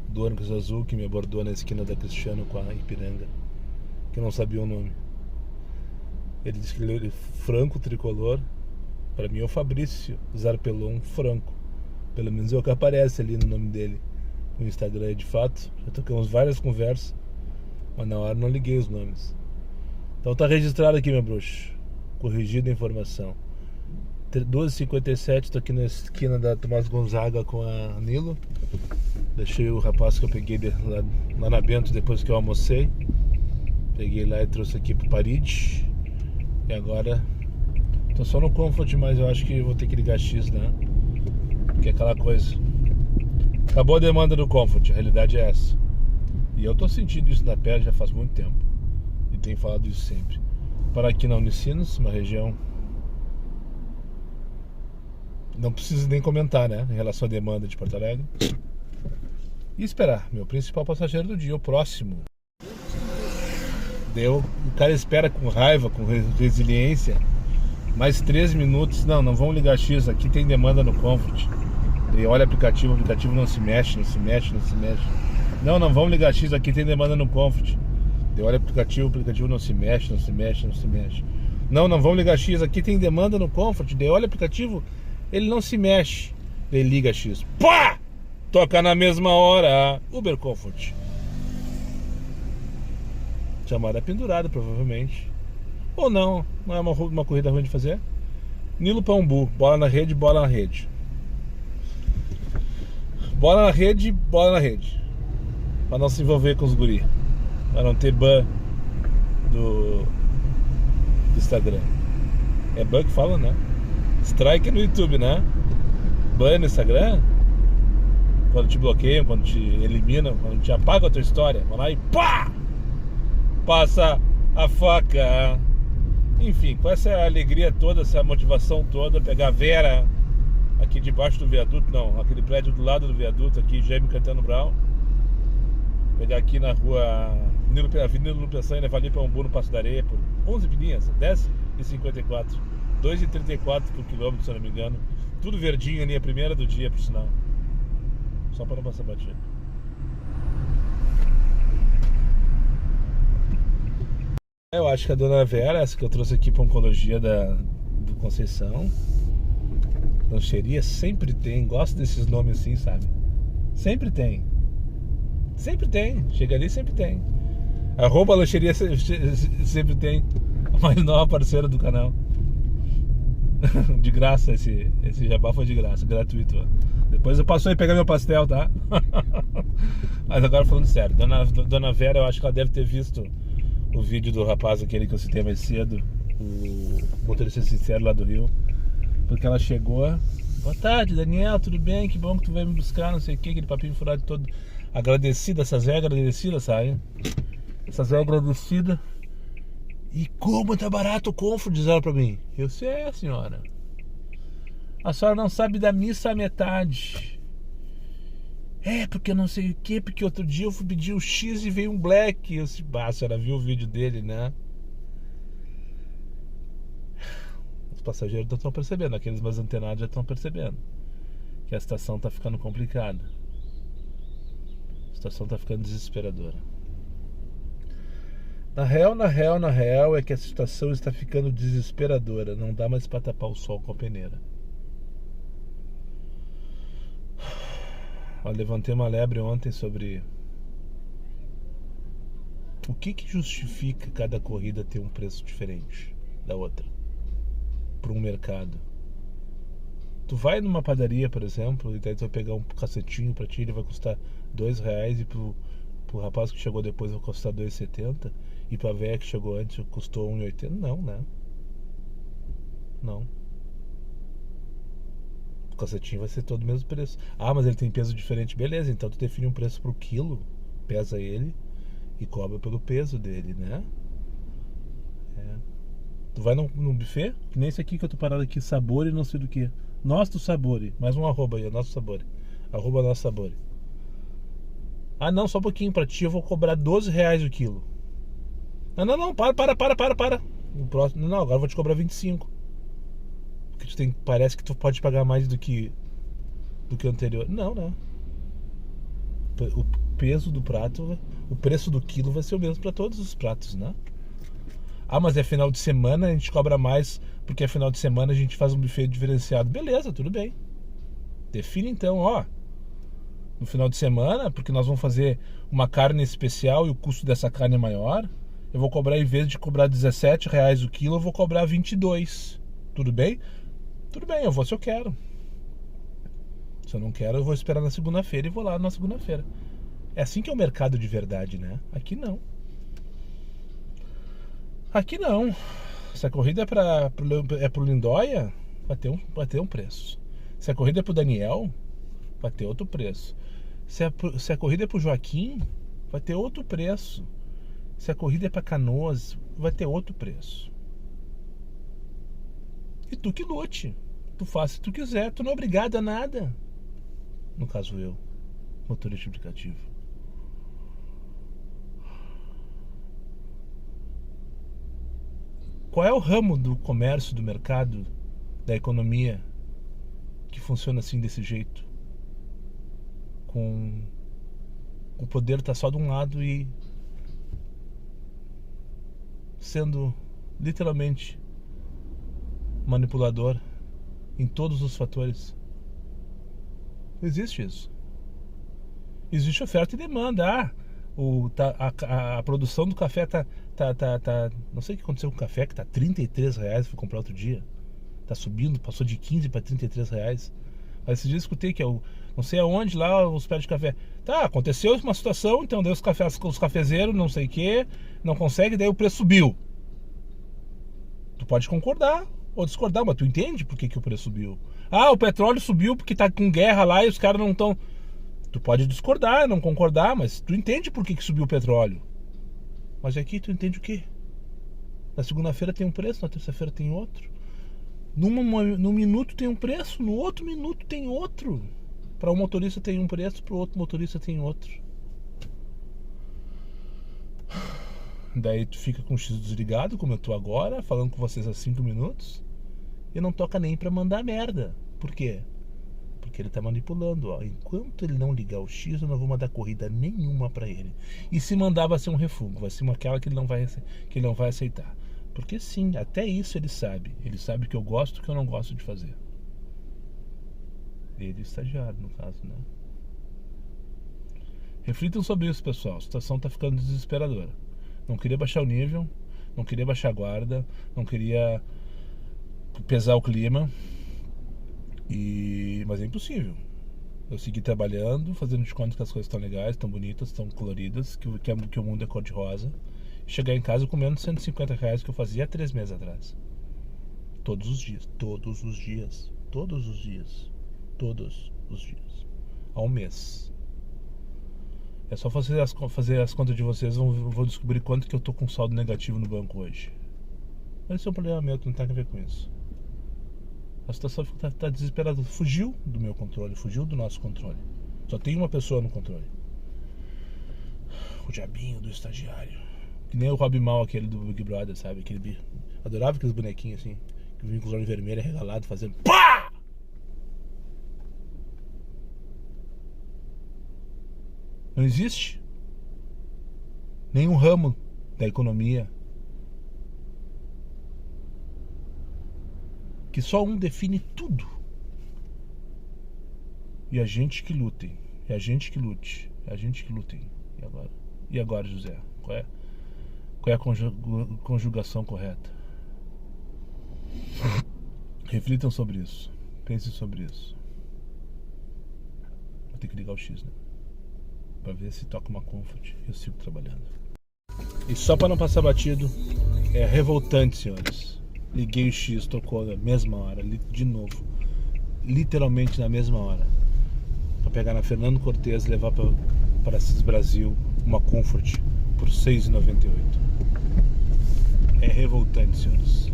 do ônibus azul que me abordou na esquina da Cristiano com a Ipiranga, que eu não sabia o nome. Ele disse que ele é Franco Tricolor. Para mim é o Fabrício Zarpelon Franco. Pelo menos é o que aparece ali no nome dele no Instagram. De fato, já tocamos várias conversas, mas na hora não liguei os nomes. Então tá registrado aqui, meu bruxo. Corrigida a informação. 12h57, tô aqui na esquina da Tomás Gonzaga com a Nilo. Deixei o rapaz que eu peguei lá na Bento depois que eu almocei. Peguei lá e trouxe aqui pro Paride. E agora tô só no Comfort, mas eu acho que vou ter que ligar X, né? Porque é aquela coisa. Acabou a demanda do Comfort, a realidade é essa. E eu tô sentindo isso na pele já faz muito tempo. E tenho falado isso sempre. Para aqui na Unicinos, uma região... Não preciso nem comentar, né? Em relação à demanda de Porto Alegre. E esperar, meu principal passageiro do dia, o próximo. O cara espera com raiva, com resiliência. Mais 13 minutos. Não vamos ligar X, aqui tem demanda no Comfort. E olha o aplicativo não se mexe. Não vamos ligar X, aqui tem demanda no Comfort. E olha o aplicativo não se mexe. Não vamos ligar X, aqui tem demanda no Comfort. E olha o aplicativo, ele não se mexe. Ele liga X. Pá! Toca na mesma hora. Uber Comfort. Chamada pendurada, provavelmente. Ou não é uma corrida ruim de fazer. Nilo Pambu, bola na rede. Bola na rede. Pra não se envolver com os guri. Pra não ter ban do Instagram. É ban que fala, né? Strike no YouTube, né? Ban no Instagram? quando te bloqueiam, quando te eliminam, quando te apagam a tua história. Vão lá e pá! Passa a faca. Enfim, com essa alegria toda, essa motivação toda, pegar a Vera aqui debaixo do viaduto, não, aquele prédio do lado do viaduto, aqui, Jaime Caetano Brown. Pegar aqui na rua Avenida Nilo Peçanha e levar ali para Umbu no Passo da Areia por 11 pilinhas, 10,54, 2,34 por quilômetro, se eu não me engano. Tudo verdinho ali, a primeira do dia, por sinal. Só para não passar batido. Eu acho que a dona Vera, essa que eu trouxe aqui para oncologia do Conceição, lancheria, sempre tem. Gosto desses nomes assim, sabe? Sempre tem. Sempre tem. Chega ali, sempre tem. Arroba lancheria sempre tem. A mais nova parceira do canal. De graça, esse jabá foi de graça, gratuito. Depois eu passo aí pegar meu pastel, tá? Mas agora falando sério, Dona Vera, eu acho que ela deve ter visto o vídeo do rapaz aquele que eu citei mais cedo, o motorista sincero lá do Rio. Porque ela chegou: boa tarde, Daniel, tudo bem? Que bom que tu veio me buscar, não sei o que, aquele papinho furado todo. Agradecida, essas velhas agradecidas, sabe? Essas velhas agradecidas. E como tá barato o Comfort, diz ela pra mim. Eu sei, senhora. A senhora não sabe da missa à metade. É, porque eu não sei o que, porque outro dia eu fui pedir o X e veio um Black. Eu disse, a senhora viu o vídeo dele, né? Os passageiros não estão percebendo, aqueles mais antenados já estão percebendo que a situação tá ficando complicada. A situação tá ficando desesperadora. Na real é que a situação está ficando desesperadora. Não dá mais para tapar o sol com a peneira. Eu levantei uma lebre ontem sobre o que justifica cada corrida ter um preço diferente da outra para um mercado. Tu vai numa padaria, por exemplo, e daí tu vai pegar um cacetinho para ti, ele vai custar R$2, e pro rapaz que chegou depois vai custar R$2,70, e pra velha que chegou antes custou R$1,80. Não, né? Não. O cacetinho vai ser todo o mesmo preço. Ah, mas ele tem peso diferente. Beleza, então tu define um preço pro quilo, pesa ele e cobra pelo peso dele, né? É. Tu vai num buffet, que nem esse aqui que eu tô parado aqui, Sabore, não sei do que. Nosso Sabore, mais um arroba aí, Nosso Sabore. Arroba Nosso Sabore. Ah, não, só um pouquinho, pra ti eu vou cobrar R$12 o quilo. Não, para. O próximo, não, agora eu vou te cobrar 25. Porque parece que tu pode pagar mais do que o anterior. Não, né? O peso do prato, o preço do quilo vai ser o mesmo para todos os pratos, né? Ah, mas é final de semana, a gente cobra mais porque é final de semana, a gente faz um buffet diferenciado. Beleza, tudo bem. Define então, ó, no final de semana, porque nós vamos fazer uma carne especial e o custo dessa carne é maior, eu vou cobrar, em vez de cobrar R$17 o quilo, eu vou cobrar 22. Tudo bem? Tudo bem, eu vou se eu quero. Se eu não quero, eu vou esperar na segunda-feira e vou lá na segunda-feira. É assim que é o mercado de verdade, né? Aqui não. Aqui não. Se a corrida é pro Lindóia, vai ter um preço. Se a corrida é pro Daniel, vai ter outro preço. Se a corrida é pro Joaquim, vai ter outro preço. Se a corrida é pra Canoas, vai ter outro preço. E tu que lute. Tu faz se tu quiser, tu não é obrigado a nada. No caso eu, motorista aplicativo. Qual é o ramo do comércio, do mercado, da economia que funciona assim, desse jeito? Com o poder estar só de um lado e sendo literalmente manipulador em todos os fatores. Não existe isso. Existe oferta e demanda. A produção do café tá. Não sei o que aconteceu com o café, que tá R$33, fui comprar outro dia. Tá subindo, passou de 15 para R$33. Aí esses dias eu escutei que eu não sei aonde lá os pés de café. Tá, aconteceu uma situação, então deu os cafezeiros, não sei o que, não consegue, daí o preço subiu. Tu pode concordar ou discordar, mas tu entende por que o preço subiu. Ah, o petróleo subiu porque tá com guerra lá e os caras não estão. Tu pode discordar, não concordar, mas tu entende por que subiu o petróleo. Mas aqui tu entende o quê? Na segunda-feira tem um preço, na terça-feira tem outro. Num minuto tem um preço, no outro minuto tem outro. Para um motorista tem um preço, para o outro motorista tem outro. Daí tu fica com o X desligado, como eu tô agora, falando com vocês há 5 minutos, e não toca nem pra mandar merda. Por quê? Porque ele tá manipulando, ó. Enquanto ele não ligar o X, eu não vou mandar corrida nenhuma pra ele. E se mandar, vai ser um refúgio, vai ser aquela que ele não vai aceitar. Porque sim, até isso ele sabe. Ele sabe que eu gosto, que eu não gosto de fazer. Ele é estagiário, no caso, né? Reflitam sobre isso, pessoal. A situação tá ficando desesperadora. Não queria baixar o nível, não queria baixar a guarda, não queria pesar o clima, mas é impossível. Eu segui trabalhando, fazendo de conta que as coisas estão legais, estão bonitas, estão coloridas, que o mundo é cor-de-rosa. Chegar em casa comendo R$150 que eu fazia há 3 meses atrás. Todos os dias, todos os dias, todos os dias, todos os dias. Há um mês. É só fazer as contas de vocês, vou descobrir quanto que eu tô com saldo negativo no banco hoje. Esse é um problema meu, que não tem a ver com isso. A situação tá desesperada. Fugiu do meu controle, fugiu do nosso controle. Só tem uma pessoa no controle. O diabinho do estagiário. Que nem o Rob Mal, aquele do Big Brother, sabe? Adorava aqueles bonequinhos assim, que vinham com os olhos vermelhos, regalados, fazendo pá! Não existe nenhum ramo da economia que só um define tudo. E a gente que lutem. E a gente que lute. E a gente que lutem. E agora, José? Qual é a conjugação correta? Reflitam sobre isso. Pensem sobre isso. Vou ter que ligar o X, né? Pra ver se toca uma Comfort. Eu sigo trabalhando. E só pra não passar batido, é revoltante, senhores. Liguei o X, tocou na mesma hora, de novo. Literalmente na mesma hora. Pra pegar na Fernando Cortez e levar para Assis Brasil uma Comfort por R$6,98. É revoltante, senhores.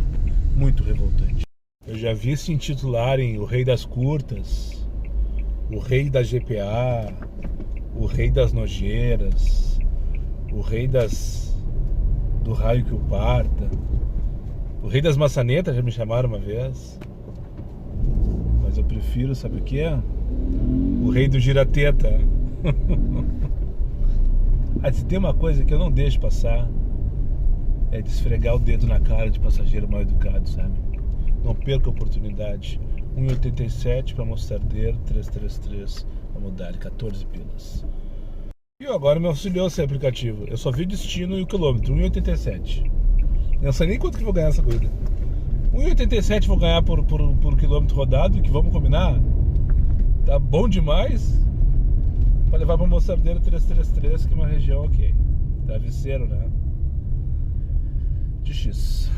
Muito revoltante. Eu já vi se intitularem o Rei das Curtas, o Rei da GPA, o Rei das Nojeiras, o Rei do Raio que o Parta, o Rei das Maçanetas, já me chamaram uma vez. Mas eu prefiro, sabe o que é? O Rei do Girateta. Ah, se tem uma coisa que eu não deixo passar, é de esfregar o dedo na cara de passageiro mal educado, sabe? Não perca a oportunidade. 1,87 para Mostardeiro, 333 para mudar, 14 pilas. E agora me auxiliou esse aplicativo. Eu só vi o destino e o quilômetro, 1,87. Não sei nem quanto que vou ganhar essa corrida. 1,87 vou ganhar por quilômetro rodado, que vamos combinar? Tá bom demais para levar para Mostardeiro 333, que é uma região ok. Travesseiro, né? De X.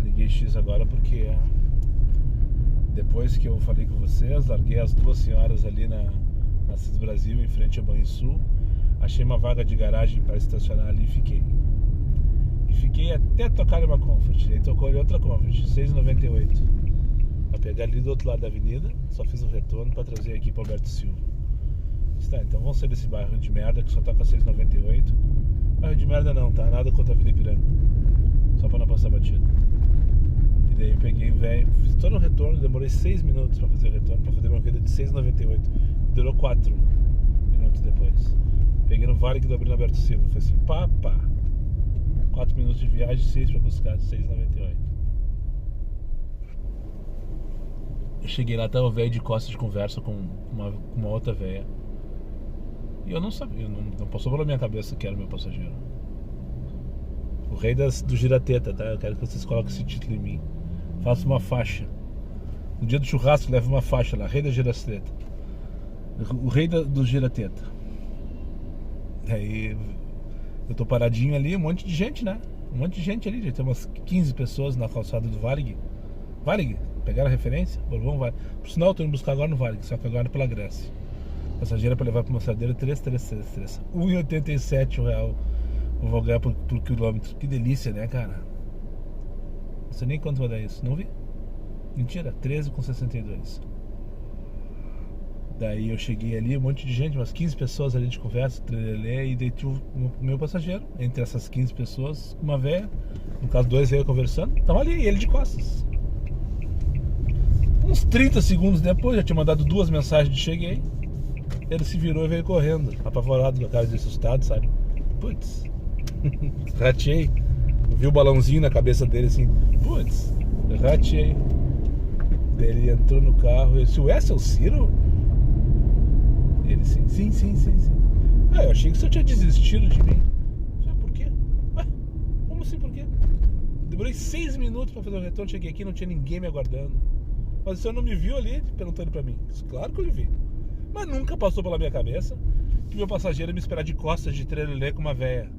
Liguei X agora porque depois que eu falei com vocês, larguei as duas senhoras ali na Assis Brasil, em frente ao Banrisul. Achei uma vaga de garagem para estacionar ali e fiquei. E fiquei até tocar uma Comfort. Aí tocou ali outra Comfort, R$6,98. Pra pegar ali do outro lado da avenida. Só fiz o retorno para trazer aqui para Alberto Silva. Tá, então vamos sair desse bairro de merda que só toca R$6,98. Bairro de merda não, tá? Nada contra a Vila Ipiranga. Só para não passar batido. E daí eu peguei o velho, fiz todo o retorno, demorei 6 minutos para fazer o retorno, para fazer uma corrida de R$6,98. Durou 4 minutos depois. Peguei no Vale do Abril Alberto Silva. Foi assim, pá. 4 minutos de viagem, 6 para buscar, R$6,98. Eu cheguei lá, tava o velho de costas de conversa com uma outra velha. E eu não sabia, não passou pela minha cabeça que era meu passageiro. O Rei do Girateta, tá? Eu quero que vocês coloquem esse título em mim. Faça uma faixa. No dia do churrasco, leva uma faixa lá, Rei da Girateta. O Rei do Girateta. Aí eu tô paradinho ali, um monte de gente, né? Um monte de gente ali, já tem umas 15 pessoas na calçada do Varig. Varig, pegaram a referência? Bourbon Varig. Por sinal, eu tô indo buscar agora no Varig, só que agora pela Grécia. Passageira para levar para Mossadeira 3333. R$1,87 o real. Vou ganhar por quilômetro. Que delícia, né, cara? Não sei nem quanto vai dar isso. Não vi? Mentira, 13,62. Daí eu cheguei ali, um monte de gente, umas 15 pessoas ali de conversa, trelelê, e daí o meu passageiro, entre essas 15 pessoas, uma velha, no caso 2 velhos conversando, tava ali, ele de costas. Uns 30 segundos depois, já tinha mandado 2 mensagens de cheguei, ele se virou e veio correndo, apavorado, com a cara de assustado, sabe? Putz, ratei. Vi o balãozinho na cabeça dele assim, putz, ratei. Daí ele entrou no carro e disse, ué, seu Ciro? Ele, sim. Ah, eu achei que você tinha desistido de mim. Já, por quê? Ué, como assim, por quê? Demorei 6 minutos pra fazer o retorno, cheguei aqui, não tinha ninguém me aguardando. Mas o senhor não me viu ali? Perguntou ele pra mim. Claro que eu lhe vi. Mas nunca passou pela minha cabeça que meu passageiro ia me esperar de costas de trelelê com uma véia.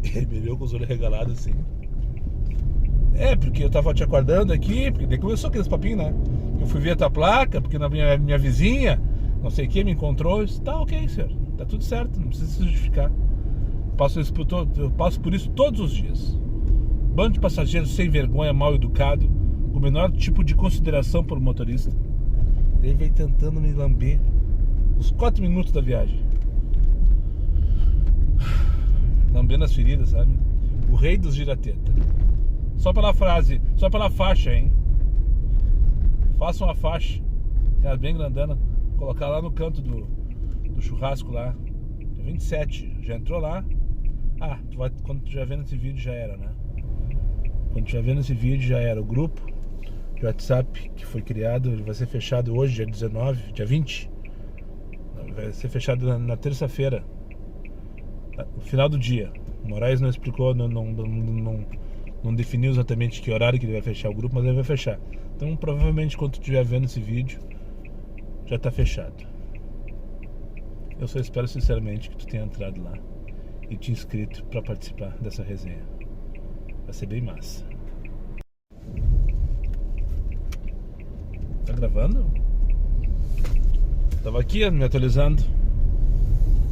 Ele me olhou com os olhos regalados assim. É, porque eu tava te aguardando aqui, porque daí começou aqueles papinhos, né? Eu fui ver a tua placa, porque na minha vizinha, não sei quem me encontrou. Disse, tá ok, senhor, tá tudo certo, não precisa se justificar. Eu passo por isso todos os dias. Bando de passageiros sem vergonha, mal educado, com o menor tipo de consideração por motorista. Ele veio tentando me lamber os 4 minutos da viagem, lambendo as feridas, sabe? O rei dos girateta. Só pela frase, só pela faixa, hein? Faça uma faixa, cara, bem grandana, colocar lá no canto do churrasco lá. 27, já entrou lá. Ah, quando tu estiver vendo esse vídeo já era, né? Quando estiver vendo esse vídeo já era. O grupo de WhatsApp que foi criado, ele vai ser fechado hoje, dia 19, dia 20. Vai ser fechado na terça-feira, no final do dia. O Moraes não explicou, não definiu exatamente que horário que ele vai fechar o grupo, mas ele vai fechar. Então provavelmente quando tu estiver vendo esse vídeo já está fechado. Eu só espero sinceramente que tu tenha entrado lá e te inscrito para participar dessa resenha. Vai ser bem massa. Tá gravando? Tava aqui me atualizando,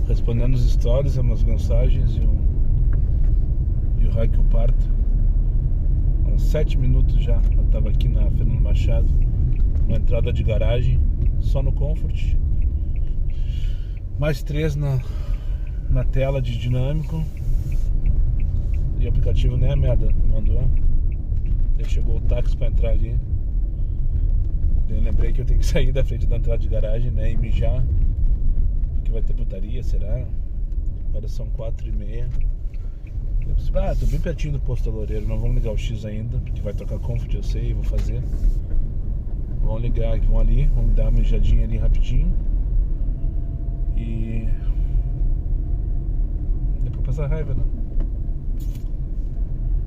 respondendo os stories, umas mensagens e o raio que eu parto. Há uns 7 minutos já. Eu tava aqui na Fernando Machado, uma entrada de garagem, só no Comfort. Mais 3 na tela de dinâmico. E o aplicativo nem a merda mandou. Aí chegou o táxi pra entrar ali. Eu lembrei que eu tenho que sair da frente da entrada de garagem, né, e mijar, porque vai ter putaria, será? Agora são 4h30. Eu pensei, tô bem pertinho do posto da Loureiro, não vamos ligar o X ainda, porque vai tocar Comfort, eu sei, vou fazer. Vamos ligar, vamos ali, vamos dar uma mijadinha ali rapidinho. E depois passar raiva, né?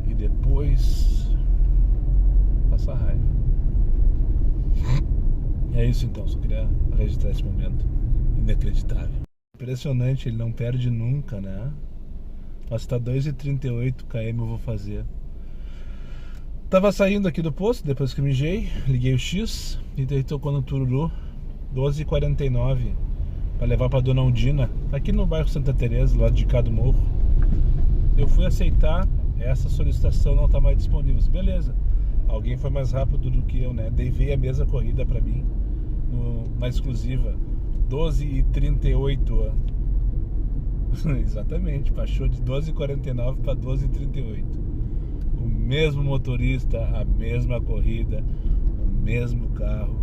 E depois passar raiva. É isso então, só queria registrar esse momento inacreditável. Impressionante, ele não perde nunca, né? Mas tá 2,38 km eu vou fazer. Tava saindo aqui do posto, depois que mijei, liguei o X e daí tocou no Tururu, 12h49, pra levar pra Dona Undina, aqui no bairro Santa Teresa, lá de cá do morro. Eu fui aceitar, essa solicitação não tá mais disponível. Beleza. Alguém foi mais rápido do que eu, né? Daí veio a mesma corrida pra mim, na exclusiva, 12h38. Exatamente, baixou de 12h49 para 12h38. O mesmo motorista, a mesma corrida, o mesmo carro.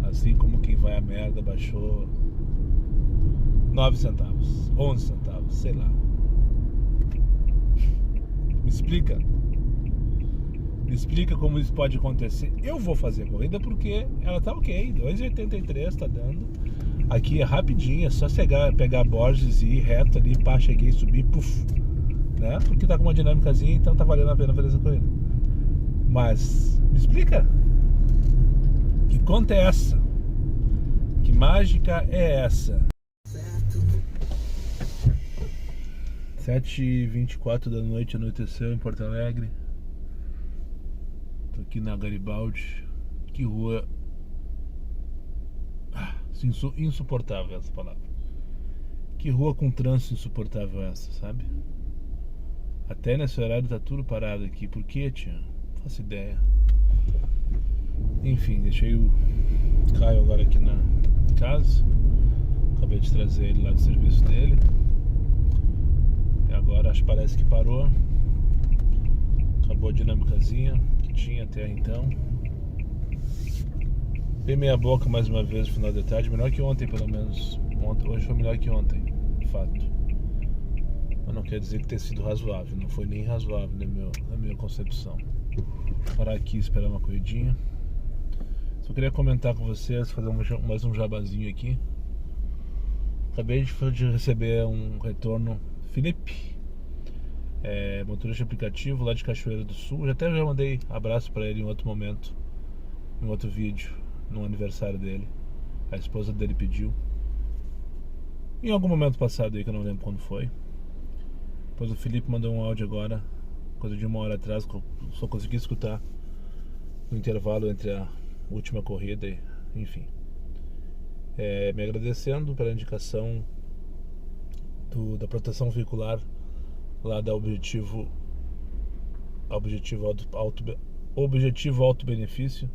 Assim como quem vai a merda baixou 9 centavos, 11 centavos, sei lá. Me explica. Me explica como isso pode acontecer. Eu vou fazer a corrida porque ela tá ok, 2,83 tá dando. Aqui é rapidinho, é só pegar Borges e ir reto ali, pá, cheguei, subi, puf, né? Porque tá com uma dinâmicazinha, então tá valendo a pena fazer essa corrida. Mas, me explica. Que conta é essa? Que mágica é essa? 7h24 da noite, anoiteceu em Porto Alegre. Tô aqui na Garibaldi. Que rua Insuportável essa palavra. Que rua com trânsito insuportável é essa, sabe? Até nesse horário tá tudo parado aqui. Por quê, tia? Não faço ideia. Enfim, deixei o Caio agora aqui na casa. Acabei de trazer ele lá do serviço dele. E agora acho que parece que parou. Acabou a dinâmicazinha que tinha até então. Bem meia boca mais uma vez no final da tarde. Melhor que ontem, pelo menos. Hoje foi melhor que ontem, de fato. Mas não quer dizer que tenha sido razoável. Não foi nem razoável na minha concepção. Vou parar aqui e esperar uma corridinha. Só queria comentar com vocês, fazer mais um jabazinho aqui. Acabei de receber um retorno. Felipe, motorista de aplicativo lá de Cachoeira do Sul. Já mandei abraço para ele em outro momento, em outro vídeo, no aniversário dele. A esposa dele pediu. Em algum momento passado aí, que eu não lembro quando foi. Depois o Felipe mandou um áudio agora, coisa de 1 hora atrás, que eu só consegui escutar no intervalo entre a última corrida e, enfim. Me agradecendo pela indicação da proteção veicular lá da Objetivo Alto Benefício.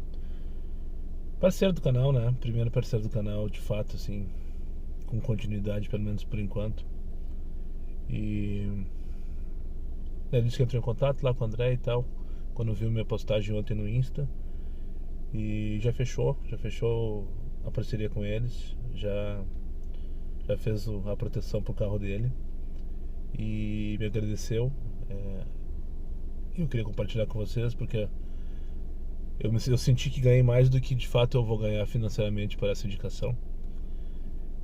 Parceiro do canal, né? Primeiro parceiro do canal, de fato, assim, com continuidade, pelo menos por enquanto. E ele disse que entrou em contato lá com o André e tal, quando viu minha postagem ontem no Insta. E já fechou a parceria com eles, já fez a proteção pro carro dele e me agradeceu. Eu queria compartilhar com vocês porque eu senti que ganhei mais do que de fato eu vou ganhar financeiramente por essa indicação.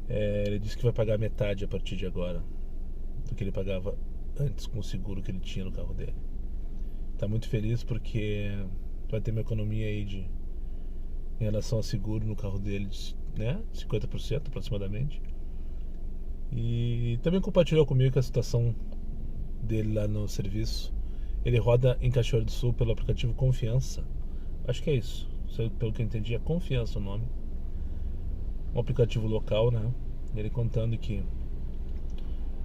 Ele disse que vai pagar metade a partir de agora do que ele pagava antes com o seguro que ele tinha no carro dele. Tá muito feliz porque vai ter uma economia aí em relação ao seguro no carro dele, né? 50% aproximadamente. E também compartilhou comigo que a situação dele lá no serviço. Ele roda em Cachoeira do Sul pelo aplicativo Confiança. Acho que é isso. Pelo que eu entendi, é Confiança o nome. Um aplicativo local, né? Ele contando que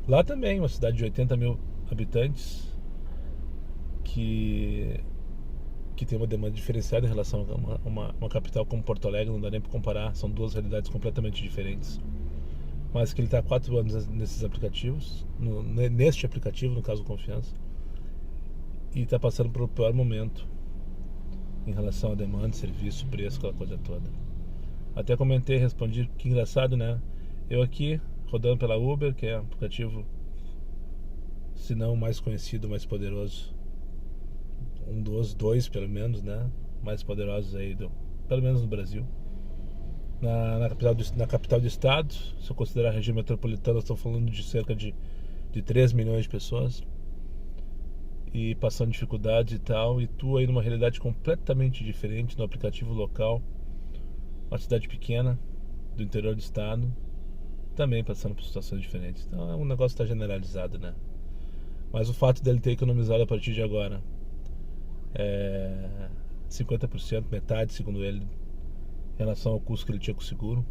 lá também, uma cidade de 80 mil habitantes, que tem uma demanda diferenciada em relação a uma capital como Porto Alegre. Não dá nem para comparar, são duas realidades completamente diferentes. Mas que ele está há 4 anos nesses aplicativos, neste aplicativo, no caso Confiança, e está passando por o pior momento em relação a demanda, serviço, preço, aquela coisa toda. Até comentei, respondi, que engraçado, né? Eu aqui, rodando pela Uber, que é um aplicativo, se não o mais conhecido, mais poderoso, um dos dois, pelo menos, né? Mais poderosos aí, pelo menos no Brasil. Na capital do estado, se eu considerar a região metropolitana, estou falando de cerca de 3 milhões de pessoas. E passando dificuldades e tal, e tu aí numa realidade completamente diferente, no aplicativo local, uma cidade pequena do interior do estado, também passando por situações diferentes. Então o negócio está generalizado, né? Mas o fato dele ter economizado a partir de agora 50%, metade, segundo ele, em relação ao custo que ele tinha com o seguro,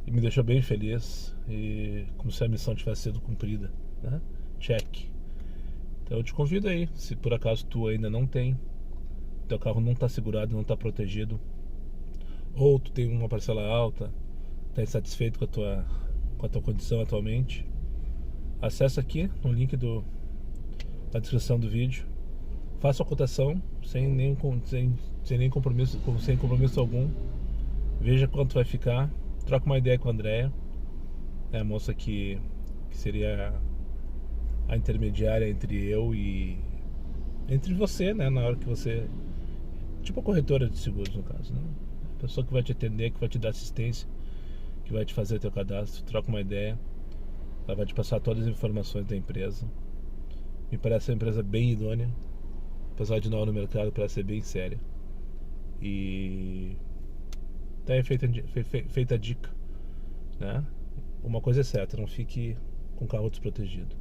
e me deixou bem feliz, e como se a missão tivesse sido cumprida, né? Check. Então eu te convido aí, se por acaso tu ainda não tem, teu carro não está segurado, não está protegido, ou tu tem uma parcela alta, está insatisfeito com a tua condição atualmente, acessa aqui no link da descrição do vídeo, faça a cotação sem compromisso algum, veja quanto vai ficar, troca uma ideia com a Andréia, a moça que seria a intermediária entre eu e entre você, né, na hora que você, tipo a corretora de seguros no caso, né? A pessoa que vai te atender, que vai te dar assistência, que vai te fazer teu cadastro, troca uma ideia, ela vai te passar todas as informações da empresa. Me parece uma empresa bem idônea, apesar de nova no mercado, parece ser bem séria. E tá aí feita a dica, né? Uma coisa é certa, não fique com o carro desprotegido,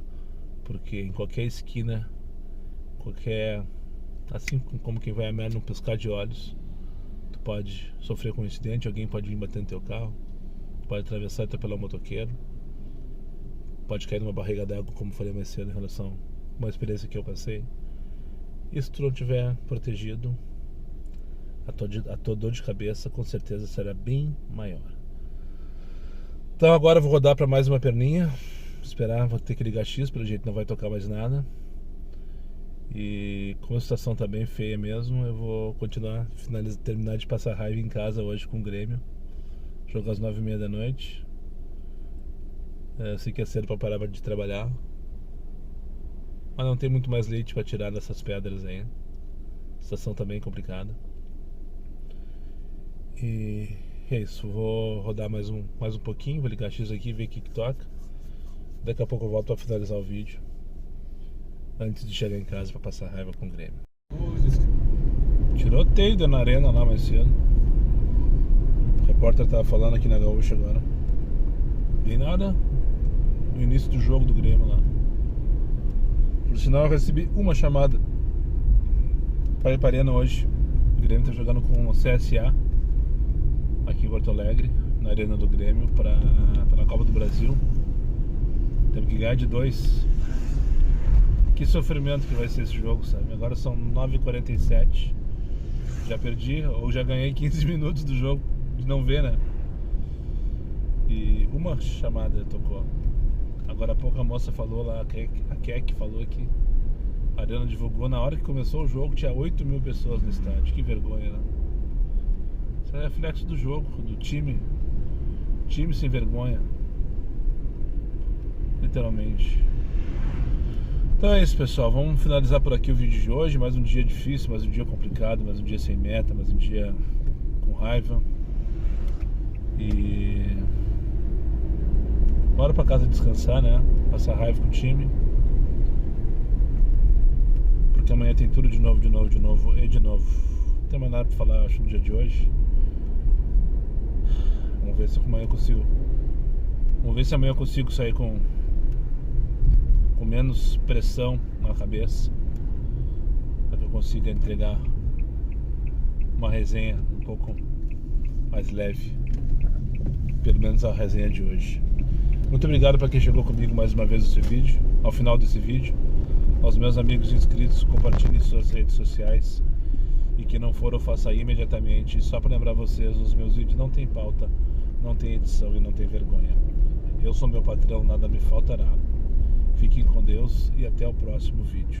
porque em qualquer esquina, assim como quem vai a merda num piscar de olhos, Tu pode sofrer com um incidente, alguém pode vir bater no teu carro, pode atravessar e atropelar um motoqueiro, pode cair numa barriga d'água, como falei mais cedo, em relação a uma experiência que eu passei. E se tu não tiver protegido, a tua dor de cabeça com certeza será bem maior. Então agora eu vou rodar para mais uma perninha, esperar, vou ter que ligar X, pelo jeito não vai tocar mais nada. E como a situação tá bem feia mesmo, eu vou continuar, terminar de passar raiva em casa hoje com o Grêmio. Jogo às 9h30 da noite. Eu sei que é cedo para parar de trabalhar, mas não tem muito mais leite para tirar dessas pedras aí. A situação tá bem complicada. E é isso, vou rodar mais um pouquinho, vou ligar X aqui, ver o que toca. Daqui a pouco eu volto para finalizar o vídeo, antes de chegar em casa para passar raiva com o Grêmio. Tiroteio na arena lá mais cedo. O repórter tava falando aqui na Gaúcha agora. Bem nada no início do jogo do Grêmio lá. Por sinal, eu recebi uma chamada para ir para a arena hoje. O Grêmio tá jogando com o CSA aqui em Porto Alegre, na arena do Grêmio, pela Copa do Brasil. Temos que ganhar de 2. Que sofrimento que vai ser esse jogo, sabe? Agora são 9h47. Já perdi, ou já ganhei 15 minutos do jogo de não ver, né? E uma chamada tocou. Agora há pouco a moça falou lá, a Kek falou que a arena divulgou na hora que começou o jogo, tinha 8.000 pessoas no estádio. Que vergonha, né? Isso é reflexo do jogo, do time. Time sem vergonha. Literalmente. Então é isso, pessoal, vamos finalizar por aqui o vídeo de hoje. Mais um dia difícil, mais um dia complicado, mais um dia sem meta, mais um dia com raiva. E bora pra casa descansar, né? Passar raiva com o time, porque amanhã tem tudo de novo. Não tem mais nada pra falar, acho, no dia de hoje. Vamos ver se amanhã eu consigo. Vamos ver se amanhã eu consigo sair com menos pressão na cabeça, para que eu consiga entregar uma resenha um pouco mais leve, pelo menos a resenha de hoje. Muito obrigado para quem chegou comigo mais uma vez nesse vídeo, ao final desse vídeo. Aos meus amigos inscritos, compartilhem suas redes sociais, e que não foram, faça imediatamente. Só para lembrar vocês, os meus vídeos não tem pauta, não tem edição e não tem vergonha. Eu sou meu patrão, nada me faltará. Fiquem com Deus e até o próximo vídeo.